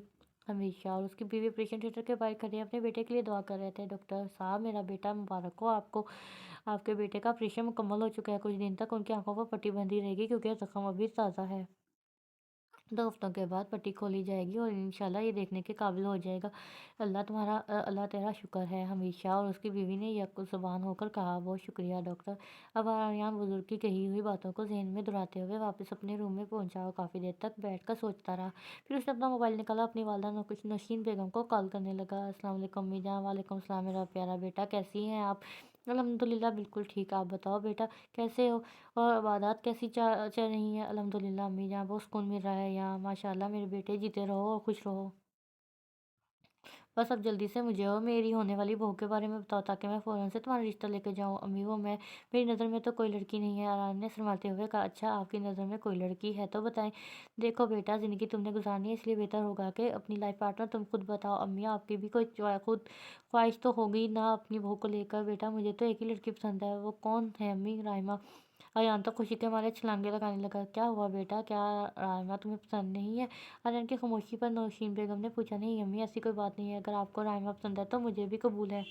ہمیشہ اور اس کی بیوی آپریشن تھیٹر کے باہر کھڑے اپنے بیٹے کے لیے دعا کر رہے تھے۔ ڈاکٹر صاحب، میرا بیٹا، مبارک ہو آپ کو، آپ کے بیٹے کا آپریشن مکمل ہو چکا ہے، کچھ دن تک ان کی آنکھوں پر پٹی بندھی رہے گی کیونکہ زخم ابھی تازہ ہے۔ 2 ہفتوں کے بعد پٹی کھولی جائے گی اور انشاءاللہ یہ دیکھنے کے قابل ہو جائے گا۔ اللہ تیرا شکر ہے ہمیشہ۔ اور اس کی بیوی نے یک زبان ہو کر کہا، بہت شکریہ ڈاکٹر۔ اب آریان بزرگ کی کہی ہوئی باتوں کو ذہن میں دہراتے ہوئے واپس اپنے روم میں پہنچا اور کافی دیر تک بیٹھ کر سوچتا رہا۔ پھر اس نے اپنا موبائل نکالا، اپنی والدہ نوشین بیگم کو کال کرنے لگا۔ السلام علیکم امی جان۔ وعلیکم السلام میرا پیارا بیٹا، کیسی ہیں آپ؟ الحمدللہ بالکل ٹھیک، آپ بتاؤ بیٹا کیسے ہو؟ اور عبادات کیسی چل رہی ہیں؟ الحمدللہ امی جان، بہت سکون مل رہا ہے یہاں، ماشاءاللہ میرے بیٹے، جیتے رہو اور خوش رہو۔ بس اب جلدی سے مجھے اور میری ہونے والی بہو کے بارے میں بتاؤ تاکہ میں فوراً سے تمہارا رشتہ لے کے جاؤں۔ امی وہ میری نظر میں تو کوئی لڑکی نہیں ہے، آران نے شرماتے ہوئے کہا۔ اچھا آپ کی نظر میں کوئی لڑکی ہے تو بتائیں۔ دیکھو بیٹا، زندگی تم نے گزارنی ہے، اس لیے بہتر ہوگا کہ اپنی لائف پارٹنر تم خود بتاؤ۔ امی آپ کی بھی کوئی خود خواہش تو ہوگی نا اپنی بہو کو لے کر؟ بیٹا مجھے تو ایک ہی لڑکی پسند ہے۔ وہ کون ہے امی؟ رائمہ۔ آریان تو خوشی کے مارے چھلانگے لگانے لگا۔ کیا ہوا بیٹا، کیا رائمہ تمہیں پسند نہیں ہے؟ آریان کی خاموشی پر نوشین بیگم نے پوچھا۔ نہیں امی، ایسی کوئی بات نہیں ہے، اگر آپ کو رائمہ پسند ہے تو مجھے بھی قبول ہے۔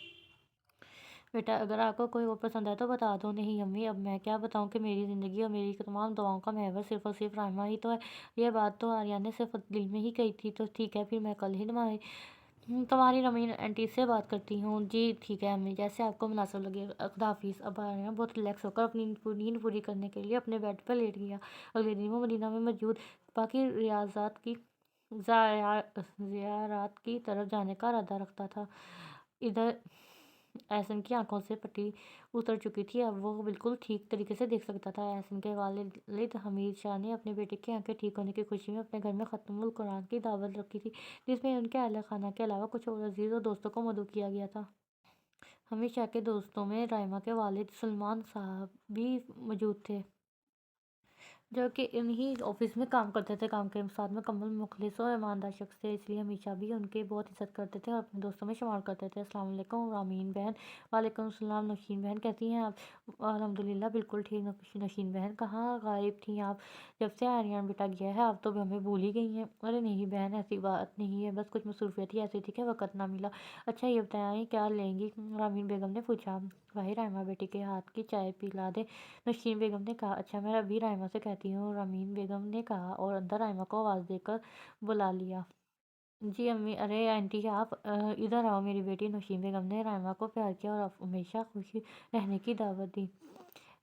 بیٹا اگر آپ کو کوئی اور پسند ہے تو بتا دو۔ نہیں امی، اب میں کیا بتاؤں کہ میری زندگی اور میری تمام دعاؤں کا محور صرف اور صرف رائمہ ہی تو ہے۔ یہ بات تو آریان نے صرف دل میں ہی کہی تھی۔ تو ٹھیک ہے، پھر میں کل ہی تمہاری رمین آنٹی سے بات کرتی ہوں۔ جی ٹھیک ہے امی، جیسے آپ کو مناسب لگے، خدا حافظ۔ اب آریان بہت ریلیکس ہو کر اپنی نیند پوری کرنے کے لیے اپنے بیڈ پر لیٹ گیا۔ اگلے دن وہ مدینہ میں موجود باقی زیارات کی طرف جانے کا ارادہ رکھتا تھا۔ ادھر احسن کی آنکھوں سے پٹی اتر چکی تھی، اب وہ بالکل ٹھیک طریقے سے دیکھ سکتا تھا۔ احسن کے والد حمید شاہ نے اپنے بیٹے کی آنکھیں ٹھیک ہونے کی خوشی میں اپنے گھر میں ختم القرآن کی دعوت رکھی تھی، جس میں ان کے اہل خانہ کے علاوہ کچھ اور عزیز اور دوستوں کو مدعو کیا گیا تھا۔ حمید شاہ کے دوستوں میں رائمہ کے والد سلمان صاحب بھی موجود تھے، جو کہ انہی آفس میں کام کرتے تھے۔ کام کے ساتھ مکمل مخلص اور ایماندار شخص تھے، اس لیے ہمیشہ بھی ان کی بہت عزت کرتے تھے اور اپنے دوستوں میں شمار کرتے تھے۔ السلام علیکم رامین بہن۔ وعلیکم السلام نوشین بہن، کیسی ہیں آپ؟ الحمدللہ بالکل ٹھیک۔ نوشین بہن کہاں غائب تھیں آپ؟ جب سے آریان بیٹا گیا ہے آپ تو ہمیں بھول ہی گئی ہیں۔ ارے نہیں بہن، ایسی بات نہیں ہے، بس کچھ مصروفیت ہی ایسی تھی کہ وقت نہ ملا۔ اچھا یہ بتائیں کیا لیں گی؟ رامین بیگم نے پوچھا۔ وہی رائمہ بیٹی کے ہاتھ کی چائے پلا دے، نوشین بیگم نے کہا۔ اچھا میں ابھی رائمہ سے کہتی ہوں، رامین بیگم نے کہا اور اندر رائمہ کو آواز دے کر بلا لیا۔ جی امی۔ ارے آنٹی آپ ادھر آؤ میری بیٹی۔ نوشین بیگم نے رائمہ کو پیار کیا اور ہمیشہ خوش رہنے کی دعوت دی۔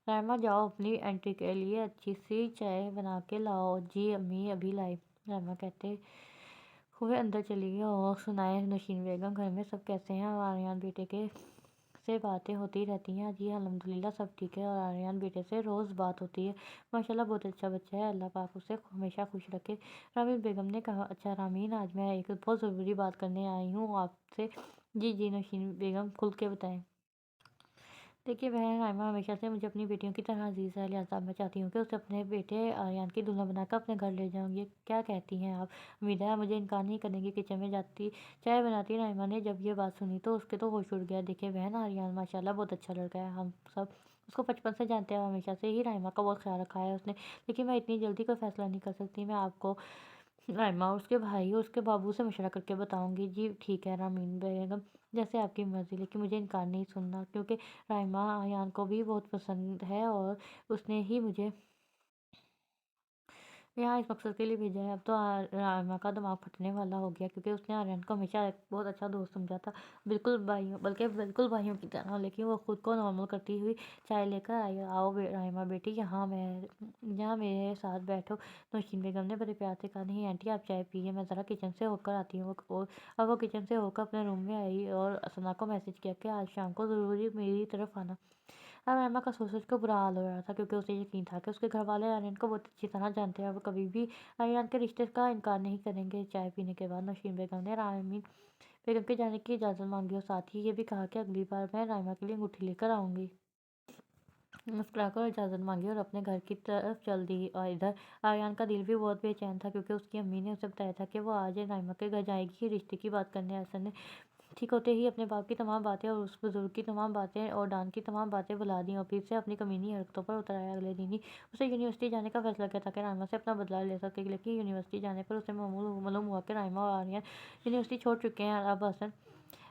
رائمہ جاؤ اپنی آنٹی کے لیے اچھی سی چائے بنا کے لاؤ۔ جی امی ابھی لائی، رائمہ کہتے ہوئے اندر چلی گئی۔ اور سنائیں نوشین بیگم، گھر میں سب کیسے ہیں اور آریان بیٹے کے سے باتیں ہوتی رہتی ہیں؟ جی الحمدللہ سب ٹھیک ہے، اور آریان بیٹے سے روز بات ہوتی ہے، ماشاءاللہ بہت اچھا بچہ ہے، اللہ پاک اسے ہمیشہ خوش رکھے۔ رامین بیگم نے کہا۔ اچھا رامین، آج میں ایک بہت ضروری بات کرنے آئی ہوں آپ سے۔ جی نوشین بیگم کھل کے بتائیں۔ دیکھیے بہن، رائمہ ہمیشہ سے مجھے اپنی بیٹیوں کی طرح عزیز ہے، لہٰذا میں چاہتی ہوں کہ اسے اپنے بیٹے آریان کی دلہن بنا کر اپنے گھر لے جاؤں۔ یہ کیا کہتی ہیں آپ؟ امید ہے مجھے انکار نہیں کریں گی۔ کچن میں جاتی چائے بناتی رائمہ نے جب یہ بات سنی تو اس کے تو ہوش اڑ گیا۔ دیکھیے بہن، آریان ماشاءاللہ بہت اچھا لڑکا ہے، ہم سب اس کو بچپن سے جانتے ہیں اور ہمیشہ سے ہی رائمہ کا بہت خیال رکھا ہے اس نے، لیکن میں اتنی جلدی کوئی فیصلہ نہیں کر سکتی، میں آپ کو رائمہ اور اس کے بھائی اور اس کے بابو سے مشورہ کر کے بتاؤں گی۔ جی ٹھیک ہے رامین بیگم، جیسے آپ کی مرضی، لیکن مجھے انکار نہیں سننا، کیونکہ رائمہ آریان کو بھی بہت پسند ہے اور اس نے ہی مجھے یہاں اس مقصد کے لیے بھیجا ہے۔ اب تو رائمہ کا دماغ پھٹنے والا ہو گیا، کیونکہ اس نے آریان کو ہمیشہ ایک بہت اچھا دوست سمجھا تھا، بالکل بھائیوں کی طرح، لیکن وہ خود کو نارمل کرتی ہوئی چائے لے کر آئی۔ آؤ رائمہ بیٹی، یہاں میرے ساتھ بیٹھو، نوشین بیگم نے بڑے پیار سے کہا۔ نہیں آنٹی آپ چائے پیئے، میں ذرا کچن سے ہو کر آتی ہوں۔ اب وہ کچن سے ہو کر اپنے روم میں آئی اور ثنا کو میسج کیا کہ آج شام کو ضروری میری طرف آنا۔ اب رائمہ کا سوچ کر برا حال ہو رہا تھا، کیونکہ اسے یقین تھا کہ اس کے گھر والے آریان کو بہت اچھی طرح جانتے ہیں اور وہ کبھی بھی آریان کے رشتے کا انکار نہیں کریں گے۔ چائے پینے کے بعد نوشین بیگم نے رامین بیگم کے جانے کی اجازت مانگی اور ساتھ ہی یہ بھی کہا کہ اگلی بار میں رائمہ کے لیے انگوٹھی لے کر آؤں گی۔ مسکرا کر اجازت مانگی اور اپنے گھر کی طرف چل دی۔ اور ادھر آریان کا دل بھی بہت بے چین تھا، کیونکہ اس کی امی نے اسے بتایا تھا کہ وہ آج رائمہ کے گھر جائے گی رشتے کی بات کرنے۔ احسن نے ٹھیک ہوتے ہی اپنے باپ کی تمام باتیں اور اس بزرگ کی تمام باتیں اور ڈان کی تمام باتیں بھلا دیں اور پھر سے اپنی کمینی حرکتوں پر اتر آیا۔ اگلے دن ہی اسے یونیورسٹی جانے کا فیصلہ کیا تاکہ رائمہ سے اپنا بدلہ لے سکے، لیکن یونیورسٹی جانے پر اسے معلوم ہوا کہ رائمہ اور آریان یونیورسٹی چھوڑ چکے ہیں۔ اب احسن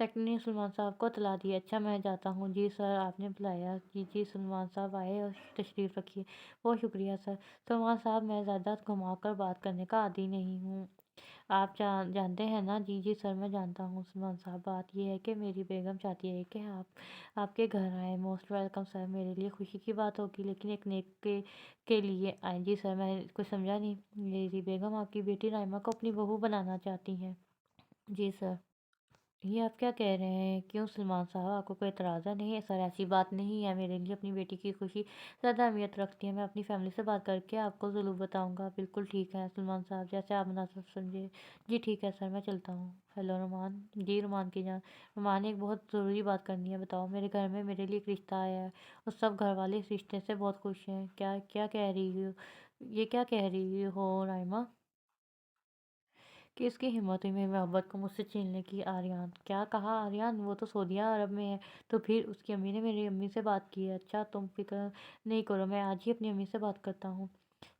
سیکرٹری نے سلمان صاحب کو اطلاع دی۔ اچھا میں جاتا ہوں۔ جی سر، آپ نے بلایا؟ جی جی، سلمان صاحب آئے اور تشریف رکھیے۔ بہت شکریہ سر۔ سلمان صاحب، میں زیادہ گھما کر بات کرنے کا عادی نہیں ہوں، آپ جانتے ہیں نا؟ جی جی سر، میں جانتا ہوں سلمان صاحب۔ بات یہ ہے کہ میری بیگم چاہتی ہے کہ آپ کے گھر آئیں۔ موسٹ ویلکم سر، میرے لیے خوشی کی بات ہوگی، لیکن ایک نیک کے لیے آئیں۔ جی سر، میں کچھ سمجھا نہیں۔ میری بیگم آپ کی بیٹی رائمہ کو اپنی بہو بنانا چاہتی ہیں۔ جی سر۔ یہ آپ کیا کہہ رہے ہیں؟ کیوں سلمان صاحب، آپ کو کوئی اعتراض ہے؟ نہیں سر، ایسی بات نہیں ہے، میرے لیے اپنی بیٹی کی خوشی زیادہ اہمیت رکھتی ہے۔ میں اپنی فیملی سے بات کر کے آپ کو ضرور بتاؤں گا۔ بالکل ٹھیک ہے سلمان صاحب، جیسے آپ مناسب سمجھے۔ جی ٹھیک ہے سر، میں چلتا ہوں۔ ہیلو رومان۔ جی رومان کی جان۔ رومان، ایک بہت ضروری بات کرنی ہے، بتاؤ۔ میرے گھر میں میرے لیے ایک رشتہ آیا ہے اور سب گھر والے اس رشتے سے بہت خوش ہیں۔ کیا کہہ رہی ہو؟ یہ کیا کہہ رہی ہو رائمہ؟ کہ اس کی ہمت ہوئی میری محبت کو مجھ سے چھیننے کی؟ آریان، کیا کہا آریان؟ وہ تو سعودیہ عرب میں ہے۔ تو پھر اس کی امی نے میری امی سے بات کی ہے؟ اچھا، تم فکر نہیں کرو، میں آج ہی اپنی امی سے بات کرتا ہوں۔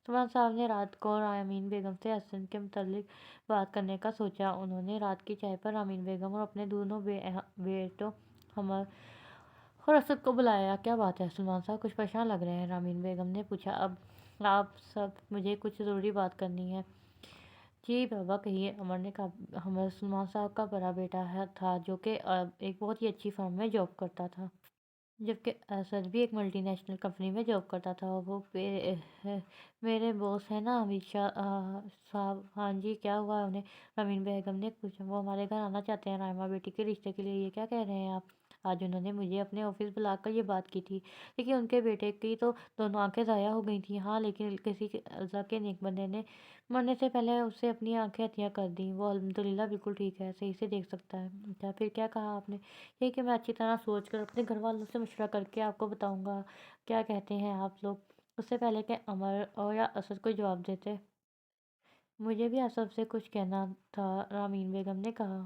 سلمان صاحب نے رات کو رامین بیگم سے حسن کے متعلق بات کرنے کا سوچا۔ انہوں نے رات کی چائے پر رامین بیگم اور اپنے دونوں بیٹوں حمر اور اسد کو بلایا۔ کیا بات ہے سلمان صاحب، کچھ پریشان لگ رہے ہیں؟ رامین بیگم نے پوچھا۔ اب آپ سب، مجھے کچھ ضروری بات کرنی ہے۔ جی بابا کہیے، عمر نے کہا۔ ہمر سلمان صاحب کا بڑا بیٹا تھا جو کہ ایک بہت ہی اچھی فرم میں جاب کرتا تھا، جبکہ اسد بھی ایک ملٹی نیشنل کمپنی میں جاب کرتا تھا۔ وہ میرے باس ہیں نا امت شاہ صاحب؟ ہاں جی، کیا ہوا انہیں؟ رامین بیگم نے پوچھا۔ وہ ہمارے گھر آنا چاہتے ہیں رائمہ بیٹی کے رشتے کے لیے۔ یہ کیا کہہ رہے ہیں آپ؟ آج انہوں نے مجھے اپنے آفس بلا کر یہ بات کی تھی، لیکن ان کے بیٹے کی تو دونوں آنکھیں ضائع ہو گئی تھیں۔ ہاں، لیکن کسی اللہ کے نیک بندے نے مرنے سے پہلے اسے اپنی آنکھیں عطیہ کر دیں۔ وہ الحمدللہ بالکل ٹھیک ہے، صحیح سے دیکھ سکتا ہے۔ اچھا، پھر کیا کہا آپ نے؟ یہ کہ میں اچھی طرح سوچ کر اپنے گھر والوں سے مشورہ کر کے آپ کو بتاؤں گا۔ کیا کہتے ہیں آپ لوگ؟ اس سے پہلے کہ عمر اور یا اسد کو جواب دیتے، مجھے بھی اسد سے کچھ کہنا تھا، رامین بیگم نے کہا۔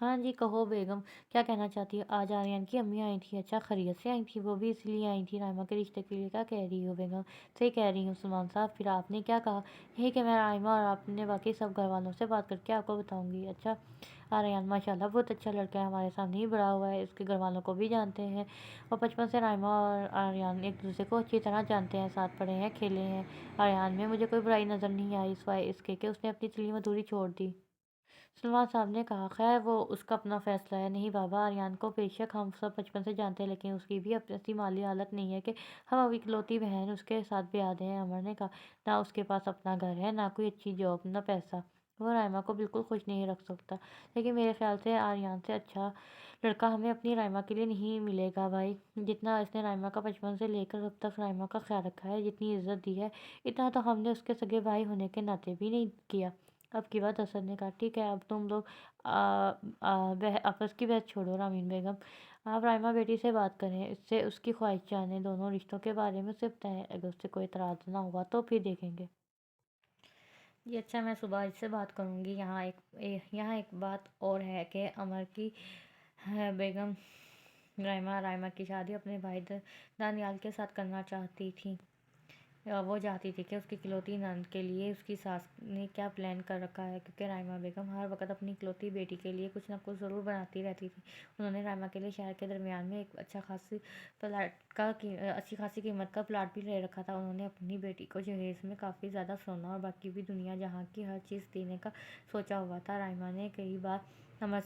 ہاں جی، کہو بیگم، کیا کہنا چاہتی ہو؟ آج آریان کی امی آئی تھی۔ اچھا، خیریت سے آئی تھی؟ وہ بھی اس لیے آئی تھی رائمہ کے رشتے کے لیے؟ کیا کہہ رہی ہو بیگم؟ صحیح کہہ رہی ہوں سلمان صاحب۔ پھر آپ نے کیا کہا؟ یہی کہ میں رائمہ اور اپنے باقی سب گھر والوں سے بات کر کے آپ کو بتاؤں گی۔ اچھا آریان، ماشاءاللہ بہت اچھا لڑکا ہے، ہمارے سامنے ہی بڑا ہوا ہے، اس کے گھر والوں کو بھی جانتے ہیں، اور بچپن سے رائمہ اور آریان ایک دوسرے کو اچھی طرح جانتے ہیں، ساتھ پڑھے ہیں، کھیلے ہیں۔ آریان میں مجھے کوئی برائی نظر نہیں آئی، سوائے اس کے کہ اس نے اپنی چلی مدوری چھوڑ دی۔ سلمان صاحب نے کہا۔ خیر، وہ اس کا اپنا فیصلہ ہے۔ نہیں بابا، آریان کو بے شک ہم سب بچپن سے جانتے ہیں، لیکن اس کی بھی ایسی مالی حالت نہیں ہے کہ ہم اب اکلوتی بہن اس کے ساتھ بیاہ دیں۔ عمر نے کہا۔ نہ اس کے پاس اپنا گھر ہے، نہ کوئی اچھی جاب، نہ پیسہ، وہ رائمہ کو بالکل خوش نہیں رکھ سکتا، لیکن میرے خیال سے آریان سے اچھا لڑکا ہمیں اپنی رائمہ کے لیے نہیں ملے گا بھائی۔ جتنا اس نے رائمہ کا بچپن سے لے کر اب تک رائمہ کا خیال رکھا ہے، جتنی عزت دی ہے، اتنا تو ہم نے اس کے سگے بھائی ہونے کے ناطے بھی نہیں کیا۔ اب کی بات اسد نے کہا۔ ٹھیک ہے، اب تم لوگ آپس کی بحث چھوڑو رامین بیگم، آپ رائمہ بیٹی سے بات کریں، اس سے اس کی خواہش جانیں، دونوں رشتوں کے بارے میں اسے بتائیں، اگر اس سے کوئی اعتراض نہ ہوا تو پھر دیکھیں گے۔ جی اچھا، میں صبح اس سے بات کروں گی۔ یہاں ایک بات اور ہے کہ عمر کی بیگم رائمہ کی شادی اپنے بھائی دانیال کے ساتھ کرنا چاہتی تھی۔ وہ چاہتی تھی کہ اس کی اکلوتی نند کے لیے اس کی ساس نے کیا پلان کر رکھا ہے، کیونکہ رائمہ بیگم ہر وقت اپنی اکلوتی بیٹی کے لیے کچھ نہ کچھ ضرور بناتی رہتی تھی۔ انہوں نے رائمہ کے لیے شہر کے درمیان میں ایک اچھی خاصی قیمت کا پلاٹ بھی لے رکھا تھا۔ انہوں نے اپنی بیٹی کو جہیز میں کافی زیادہ سونا اور باقی بھی دنیا جہاں کی ہر چیز دینے کا سوچا ہوا تھا۔ رائمہ نے کئی بار عمر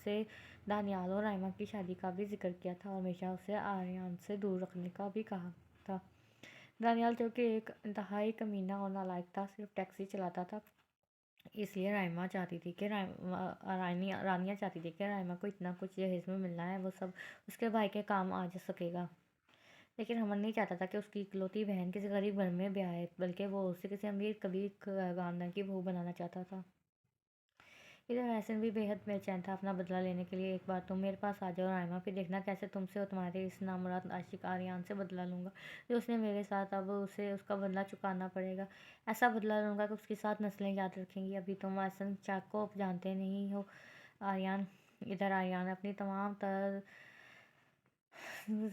سے دانیال اور رائمہ کی شادی کا بھی ذکر کیا تھا اور ہمیشہ اسے آریان سے دور رکھنے کا بھی کہا تھا۔ دانیال جو کہ ایک انتہائی کمینہ اور نالائق تھا، صرف ٹیکسی چلاتا تھا، اس لیے رانیہ چاہتی تھی کہ رائمہ کو اتنا کچھ جہیز میں ملنا ہے، وہ سب اس کے بھائی کے کام آ سکے گا۔ لیکن عمر نہیں چاہتا تھا کہ اس کی اکلوتی بہن کسی غریب گھر میں بیاہے، بلکہ وہ اسے کسی امیر کبیر خاندان کی بہو بنانا چاہتا تھا۔ ادھر حسن بھی بے حد بے چین تھا اپنا بدلہ لینے کے لیے۔ ایک بار تم میرے پاس آ جاؤ رائمہ، پھر دیکھنا کیسے تم سے اور تمہارے اس نامراد عاشق آریان سے بدلہ لوں گا جو اس نے میرے ساتھ، اب اسے اس کا بدلہ چکانا پڑے گا۔ ایسا بدلہ لوں گا کہ اس کی سات نسلیں یاد رکھیں گی۔ ابھی تم حسن چاک کو جانتے نہیں ہو آریان۔ ادھر آریان اپنی تمام تر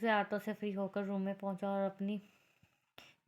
زیارتوں سے فری ہو کر روم میں پہنچا اور اپنی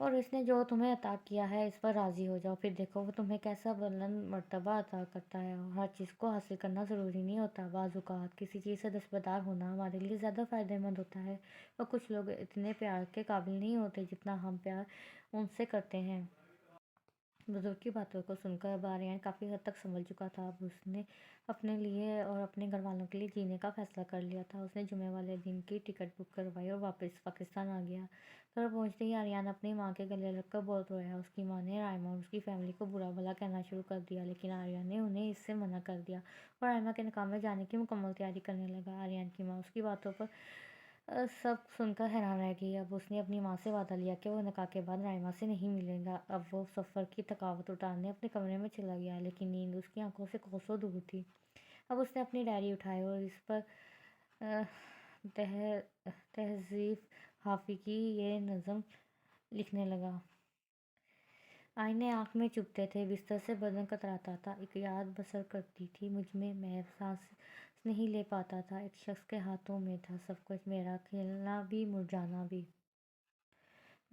اور اس نے جو تمہیں عطا کیا ہے اس پر راضی ہو جاؤ، پھر دیکھو وہ تمہیں کیسا بلند مرتبہ عطا کرتا ہے۔ اور ہر چیز کو حاصل کرنا ضروری نہیں ہوتا، بعض اوقات کسی چیز سے دستبردار ہونا ہمارے لیے زیادہ فائدہ مند ہوتا ہے۔ اور کچھ لوگ اتنے پیار کے قابل نہیں ہوتے جتنا ہم پیار ان سے کرتے ہیں۔ بزرگ کی باتوں کو سن کر اب آریان کافی حد تک سنبھل چکا تھا۔ اب اس نے اپنے لیے اور اپنے گھر والوں کے لیے جینے کا فیصلہ کر لیا تھا۔ اس نے جمعے والے دن کی ٹکٹ بک کروائی اور واپس پاکستان آ گیا۔ گھر پہنچتے ہی آریان اپنی ماں کے گلے لگ کر بہت رویا۔ اس کی ماں نے رائما اور اس کی فیملی کو برا بھلا کہنا شروع کر دیا، لیکن آریان نے انہیں اس سے منع کر دیا اور رائما کے نکاح میں جانے کی مکمل تیاری کرنے لگا۔ آریان کی ماں اس کی باتوں پر سب سن کر حیران رہ گئی۔ اب اس نے اپنی ماں سے وعدہ لیا کہ وہ نکاح کے بعد رائما سے نہیں ملے گا۔ اب وہ سفر کی تھکاوٹ اتارنے اپنے کمرے میں چلا گیا، لیکن نیند اس کی آنکھوں سے کوسوں دور تھی۔ اب اس نے اپنی ڈائری اٹھائی اور اس پر تہذیب حافظ کی یہ نظم لکھنے لگا۔ آئینے آنکھ میں چبھتے تھے، بستر سے بدن کتراتا تھا، ایک یاد بسر کرتی تھی مجھ میں سانس نہیں لے پاتا تھا، ایک شخص کے ہاتھوں میں تھا سب کچھ، میرا کھیلنا بھی مرجانا بھی۔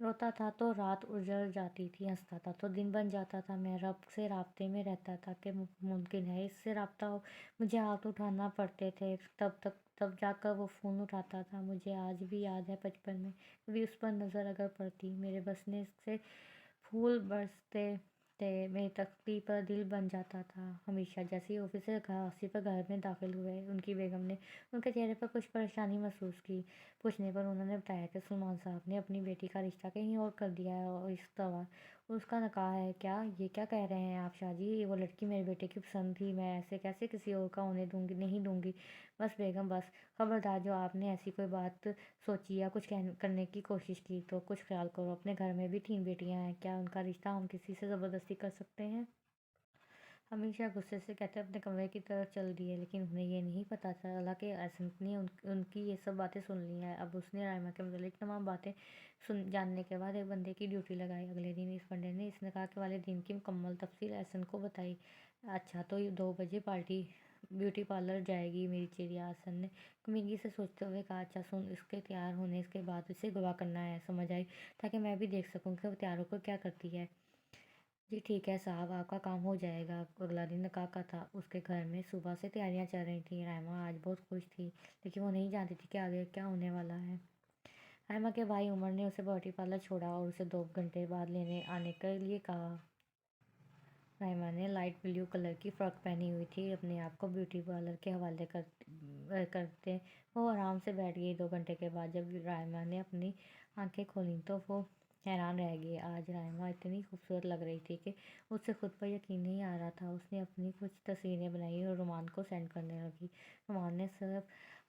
روتا تھا تو رات اجڑ جاتی تھی، ہنستا تھا تو دن بن جاتا تھا، میں رب سے رابطے میں رہتا تھا کہ ممکن ہے اس سے رابطہ ہو۔ مجھے ہاتھ اٹھانا پڑتے تھے، تب جا کر وہ فون اٹھاتا تھا۔ مجھے آج بھی یاد ہے بچپن میں کبھی اس پر نظر اگر پڑتی، میرے بسنے سے پھول برستے تھے، میری تختی پر دل بن جاتا تھا۔ ہمیشہ جیسے آفس سے واپسی پر گھر میں داخل ہوئے، ان کی بیگم نے ان کے چہرے پر کچھ پریشانی محسوس کی۔ پوچھنے پر انہوں نے بتایا کہ سلمان صاحب نے اپنی بیٹی کا رشتہ کہیں اور کر دیا ہے اور اس کا نکاح ہے۔ کیا یہ کیا کہہ رہے ہیں آپ شاہ جی؟ وہ لڑکی میرے بیٹے کی پسند تھی، میں ایسے کیسے کسی اور کا ہونے نہیں دوں گی؟ بس بیگم بس، خبردار جو آپ نے ایسی کوئی بات سوچی یا کچھ کرنے کی کوشش کی تو کچھ خیال کرو، اپنے گھر میں بھی 3 بیٹیاں ہیں، کیا ان کا رشتہ ہم کسی سے زبردستی کر سکتے ہیں؟ ہمیشہ غصے سے کہتے اپنے کمرے کی طرف چل دیے، لیکن انہیں یہ نہیں پتہ چلا کہ احسنت نے ان کی یہ سب باتیں سن لی ہیں۔ اب اس نے رائما کے متعلق تمام باتیں جاننے کے بعد ایک بندے کی ڈیوٹی لگائی۔ اگلے دن اس بندے نے اس نکاح والے دن کی مکمل تفصیل احسن کو بتائی۔ اچھا تو 2 بجے پارٹی بیوٹی پارلر جائے گی میری چڑیا، احسن نے کمینگی سے سوچتے ہوئے کہا۔ اچھا سن، اس کے تیار ہونے کے بعد اسے گواہ کرنا ہے، سمجھ آئی؟ تاکہ میں بھی دیکھ سکوں کہ وہ تیاروں کو کیا کرتی ہے۔ جی ٹھیک ہے صاحب، آپ کا کام ہو جائے گا۔ اگلا دن نکاح کا تھا۔ اس کے گھر میں صبح سے تیاریاں چل رہی تھیں۔ رائما آج بہت خوش تھی، لیکن وہ نہیں جانتی تھی کہ آگے کیا ہونے والا ہے۔ رائما کے بھائی عمر نے اسے بیوٹی پارلر چھوڑا اور اسے 2 گھنٹے بعد لینے آنے کے لیے کہا۔ رائما نے لائٹ بلیو کلر کی فراک پہنی ہوئی تھی، اپنے آپ کو بیوٹی پارلر کے حوالے کرتے وہ آرام سے بیٹھ گئی۔ 2 گھنٹے کے بعد جب رائما نے اپنی آنکھیں کھولیں تو وہ حیران رہ گئی۔ آج رائما اتنی خوبصورت لگ رہی تھی کہ اس سے خود پر یقین نہیں آ رہا تھا۔ اس نے اپنی کچھ تصویریں بنائی اور رومان کو سینڈ کرنے لگی۔ رومان نے صرف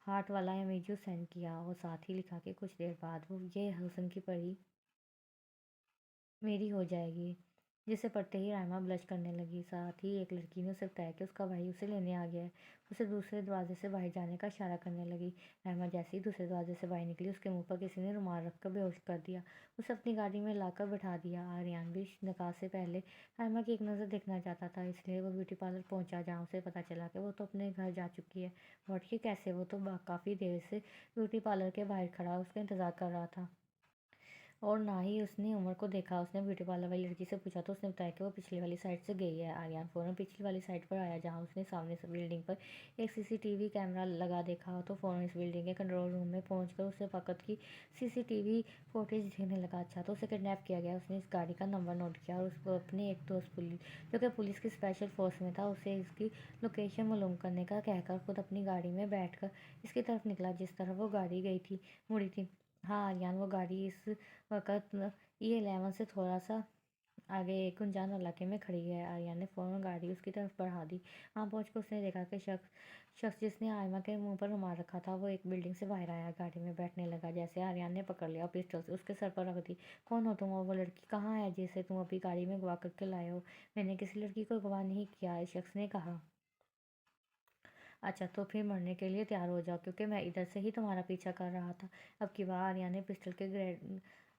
ہارٹ والا ایموجی سینڈ کیا اور ساتھ ہی لکھا کہ کچھ دیر بعد وہ یہ حسن کی پری میری ہو جائے گی، جسے پڑھتے ہی رائما بلش کرنے لگی۔ ساتھ ہی ایک لڑکی نے اسے بتایا کہ اس کا بھائی اسے لینے آ گیا ہے۔ اسے دوسرے دروازے سے باہر جانے کا اشارہ کرنے لگی۔ رائما جیسے ہی دوسرے دروازے سے باہر نکلی، اس کے منہ پر کسی نے رومال رکھ کر بے ہوش کر دیا۔ اسے اپنی گاڑی میں لا کر بٹھا دیا۔ آریان بھی نکاح سے پہلے رائما کی ایک نظر دیکھنا چاہتا تھا، اس لیے وہ بیوٹی پارلر پہنچا، جہاں اسے پتہ چلا کہ وہ تو اپنے گھر جا چکی ہے۔ لوٹ کے کیسے؟ وہ تو کافی دیر سے بیوٹی پارلر کے باہر کھڑا اس کا انتظار کر رہا تھا۔ اور نہ ہی اس نے عمر کو دیکھا۔ اس نے بیوٹی پارلر والی لڑکی سے پوچھا تو اس نے بتایا کہ وہ پچھلی والی سائڈ سے گئی ہے۔ آریان فوراً پچھلی والی سائڈ پر آیا، جہاں اس نے سامنے سے بلڈنگ پر ایک CCTV کیمرہ لگا دیکھا تو فوراً اس بلڈنگ کے کنٹرول روم میں پہنچ کر اسے وقت کی CCTV فوٹیج دیکھنے لگا۔ اچھا تو اسے کڈنیپ کیا گیا۔ اس نے اس گاڑی کا نمبر نوٹ کیا اور اس کو اپنے ایک دوست جو کہ پولیس کی اسپیشل فورس میں تھا، اسے اس کی لوکیشن معلوم کرنے کا کہہ کر خود اپنی گاڑی میں بیٹھ کر اس کی طرف نکلا جس طرف وہ گاڑی مڑی تھی۔ ہاں آریان، وہ گاڑی اس وقت E11 سے تھوڑا سا آگے ایک گنجان علاقے میں کھڑی ہے۔ آریان نے فوراً گاڑی اس کی طرف بڑھا دی۔ وہاں پہنچ کر اس نے دیکھا کہ شخص جس نے آئمہ کے منہ پر رومال رکھا تھا وہ ایک بلڈنگ سے باہر آیا، گاڑی میں بیٹھنے لگا۔ جیسے آریان نے پکڑ لیا اور پسٹل سے اس کے سر پر رکھ دی۔ کون ہو تم؟ اور وہ لڑکی کہاں ہے جسے تم ابھی گاڑی میں اغوا کر کے لائے ہو؟ میں نے کسی لڑکی کو اغوا نہیں کیا، اس شخص نے کہا۔ اچھا تو پھر مرنے کے لیے تیار ہو جاؤ، کیونکہ میں ادھر سے ہی تمہارا پیچھا کر رہا تھا۔ اب کی بار آریان نے پسٹل کے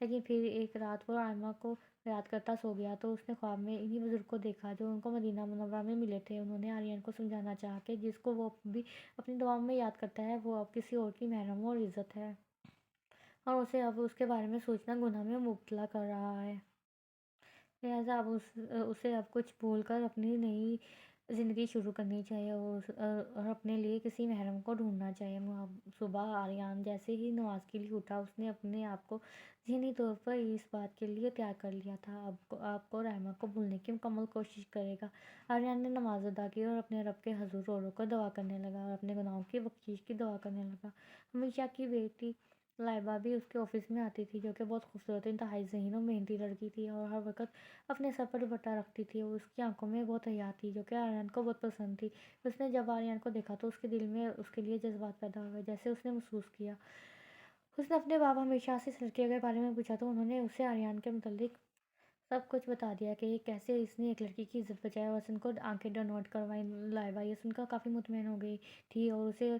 لیکن پھر ایک رات وہ آئمہ کو یاد کرتا سو گیا تو اس نے خواب میں انہی بزرگ کو دیکھا جو ان کو مدینہ منورہ میں ملے تھے۔ انہوں نے آریان کو سمجھانا چاہا کہ جس کو وہ بھی اپنی دعاؤں میں یاد کرتا ہے وہ اب کسی اور کی محرم اور عزت ہے، اور اسے اب اس کے بارے میں سوچنا گناہ میں مبتلا کر رہا ہے۔ لہٰذا اب اسے اب کچھ بھول کر اپنی نئی زندگی شروع کرنی چاہیے اور اپنے لیے کسی محرم کو ڈھونڈنا چاہیے۔ صبح آریان جیسے ہی نماز کے لیے اٹھا اس نے اپنے آپ کو ذہنی طور پر اس بات کے لیے تیار کر لیا تھا آپ کو رحمہ کو بھولنے کی مکمل کوشش کرے گا۔ آریان نے نماز ادا کی اور اپنے رب کے حضور رو رو کر دعا کرنے لگا اور اپنے گناہوں کی بخشش کی دعا کرنے لگا۔ ہمیشہ کی بیٹی لائبہ بھی اس کے آفس میں آتی تھی، جو کہ بہت خوبصورت، انتہائی ذہین اور محنتی لڑکی تھی اور ہر وقت اپنے سر پر دوپٹہ رکھتی تھی اور اس کی آنکھوں میں بہت حیا تھی جو کہ آریان کو بہت پسند تھی۔ اس نے جب آریان کو دیکھا تو اس کے دل میں اس کے لیے جذبات پیدا ہوئے، جیسے اس نے محسوس کیا۔ اس نے اپنے بابا ہمیشہ سے اس لڑکے کے بارے میں پوچھا تو انہوں نے اسے آریان کے متعلق سب کچھ بتا دیا کہ کیسے اس نے ایک لڑکی کی عزت بچائی اور حسن کو آنکھیں ڈنورٹ کروائیں۔ لائبہ یہ سن کر کافی مطمئن ہو گئی تھی اور اسے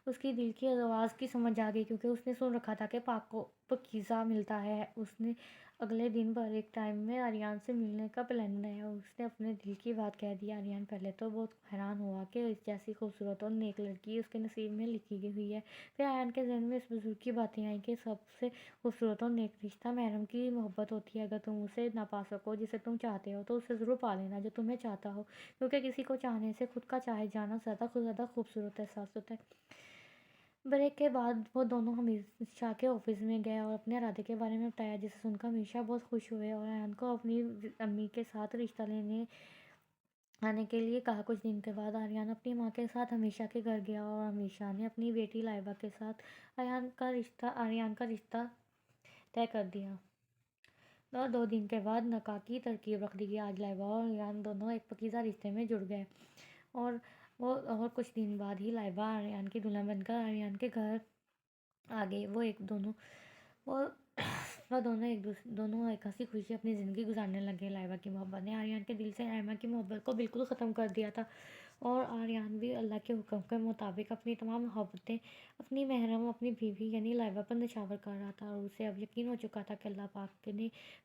اس کی دل کی آواز کی سمجھ آ گئی، کیونکہ اس نے سن رکھا تھا کہ پاک کو پاکیزہ ملتا ہے۔ اس نے اگلے دن بریک ٹائم میں آریان سے ملنے کا پلان بنایا اور اس نے اپنے دل کی بات کہہ دی۔ آریان پہلے تو بہت حیران ہوا کہ اس جیسی خوبصورت اور نیک لڑکی اس کے نصیب میں لکھی ہوئی ہے۔ پھر آریان کے ذہن میں اس بزرگ کی باتیں آئیں کہ سب سے خوبصورت اور نیک رشتہ محرم کی محبت ہوتی ہے۔ اگر تم اسے نہ پا سکو جسے تم چاہتے ہو تو اسے ضرور پا لینا جو تمہیں چاہتا ہو، کیونکہ کسی کو چاہنے سے خود کا چاہے جانا زیادہ خوبصورت احساس ہوتا ہے۔ بریک کے بعد وہ دونوں ہمیشہ کے آفس میں گئے اور اپنے ارادے کے بارے میں بتایا، جسے سن کر ہمیشہ بہت خوش ہوئے اور آریان کو اپنی امی کے ساتھ رشتہ لینے آنے کے لیے کہا۔ کچھ دن کے بعد آریان اپنی ماں کے ساتھ ہمیشہ کے گھر گیا اور ہمیشہ نے اپنی بیٹی لائبہ کے ساتھ آریان کا رشتہ طے کر دیا اور 2 دن کے بعد نکاح کی ترکیب رکھ دی گئی۔ آج لائبہ اور آریان دونوں ایک پاکیزہ رشتے میں جڑ گئے اور کچھ دن بعد ہی لائبہ آریان کی دلہن بن کر آریان کے گھر آ گئی۔ وہ دونوں ایک ہنسی خوشی اپنی زندگی گزارنے لگے۔ لائبہ کی محبت نے آریان کے دل سے آئمہ کی محبت کو بالکل ختم کر دیا تھا اور آریان بھی اللہ کے حکم کے مطابق اپنی تمام محبتیں اپنی محرم اپنی بیوی یعنی لائبہ پر نچھاور کر رہا تھا، اور اسے اب یقین ہو چکا تھا کہ اللہ پاک کے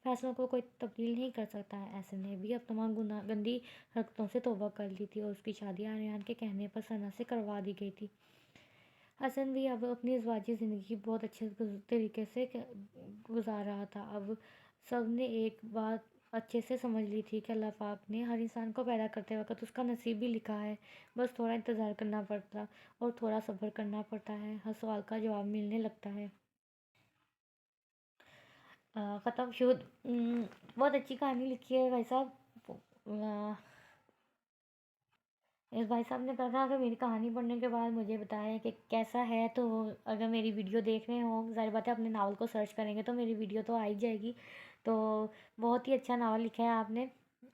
فیصلوں کو کوئی تبدیل نہیں کر سکتا ہے۔ ایسے نے بھی اب تمام گندی حرکتوں سے توبہ کر لی تھی اور اس کی شادی آریان کے کہنے پر ثنا سے کروا دی گئی تھی۔ حسن بھی اب اپنی ازواجی زندگی بہت اچھے طریقے سے گزار رہا تھا۔ اب سب نے ایک بات اچھے سے سمجھ لی تھی کہ اللہ پاک نے ہر انسان کو پیدا کرتے وقت اس کا نصیب بھی لکھا ہے، بس تھوڑا انتظار کرنا پڑتا اور تھوڑا صبر کرنا پڑتا ہے، ہر سوال کا جواب ملنے لگتا ہے۔ ختم شد۔ بہت اچھی کہانی لکھی ہے بھائی صاحب۔ اس بھائی صاحب نے کہا تھا کہ میری کہانی پڑھنے کے بعد مجھے بتائیں کہ کیسا ہے، تو اگر میری ویڈیو دیکھ رہے ہوں، ظاہر بات ہے اپنے ناول کو سرچ کریں گے تو میری ویڈیو تو آ ہی جائے گی۔ تو بہت ہی اچھا ناول لکھا ہے آپ نے،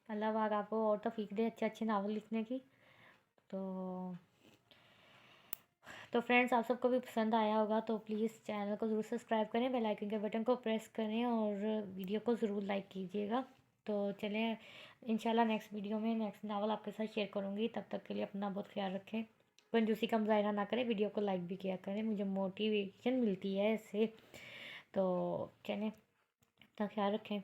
اللہ پاک آپ کو اور توفیق دے اچھے ناول لکھنے کی۔ تو فرینڈس، آپ سب کو بھی پسند آیا ہوگا تو پلیز چینل کو ضرور سبسکرائب کریں، بیل آئکن کے بٹن کو پریس کریں اور ویڈیو کو ضرور لائک کیجیے گا۔ تو چلیں انشاءاللہ نیکسٹ ویڈیو میں نیکسٹ ناول آپ کے ساتھ شیئر کروں گی۔ تب تک کے لیے اپنا بہت خیال رکھیں، کنجوسی کا مظاہرہ نہ کریں، ویڈیو کو لائک بھی کیا کریں، مجھے موٹیویشن ملتی ہے اس سے۔ تو چلیں اپنا خیال رکھیں۔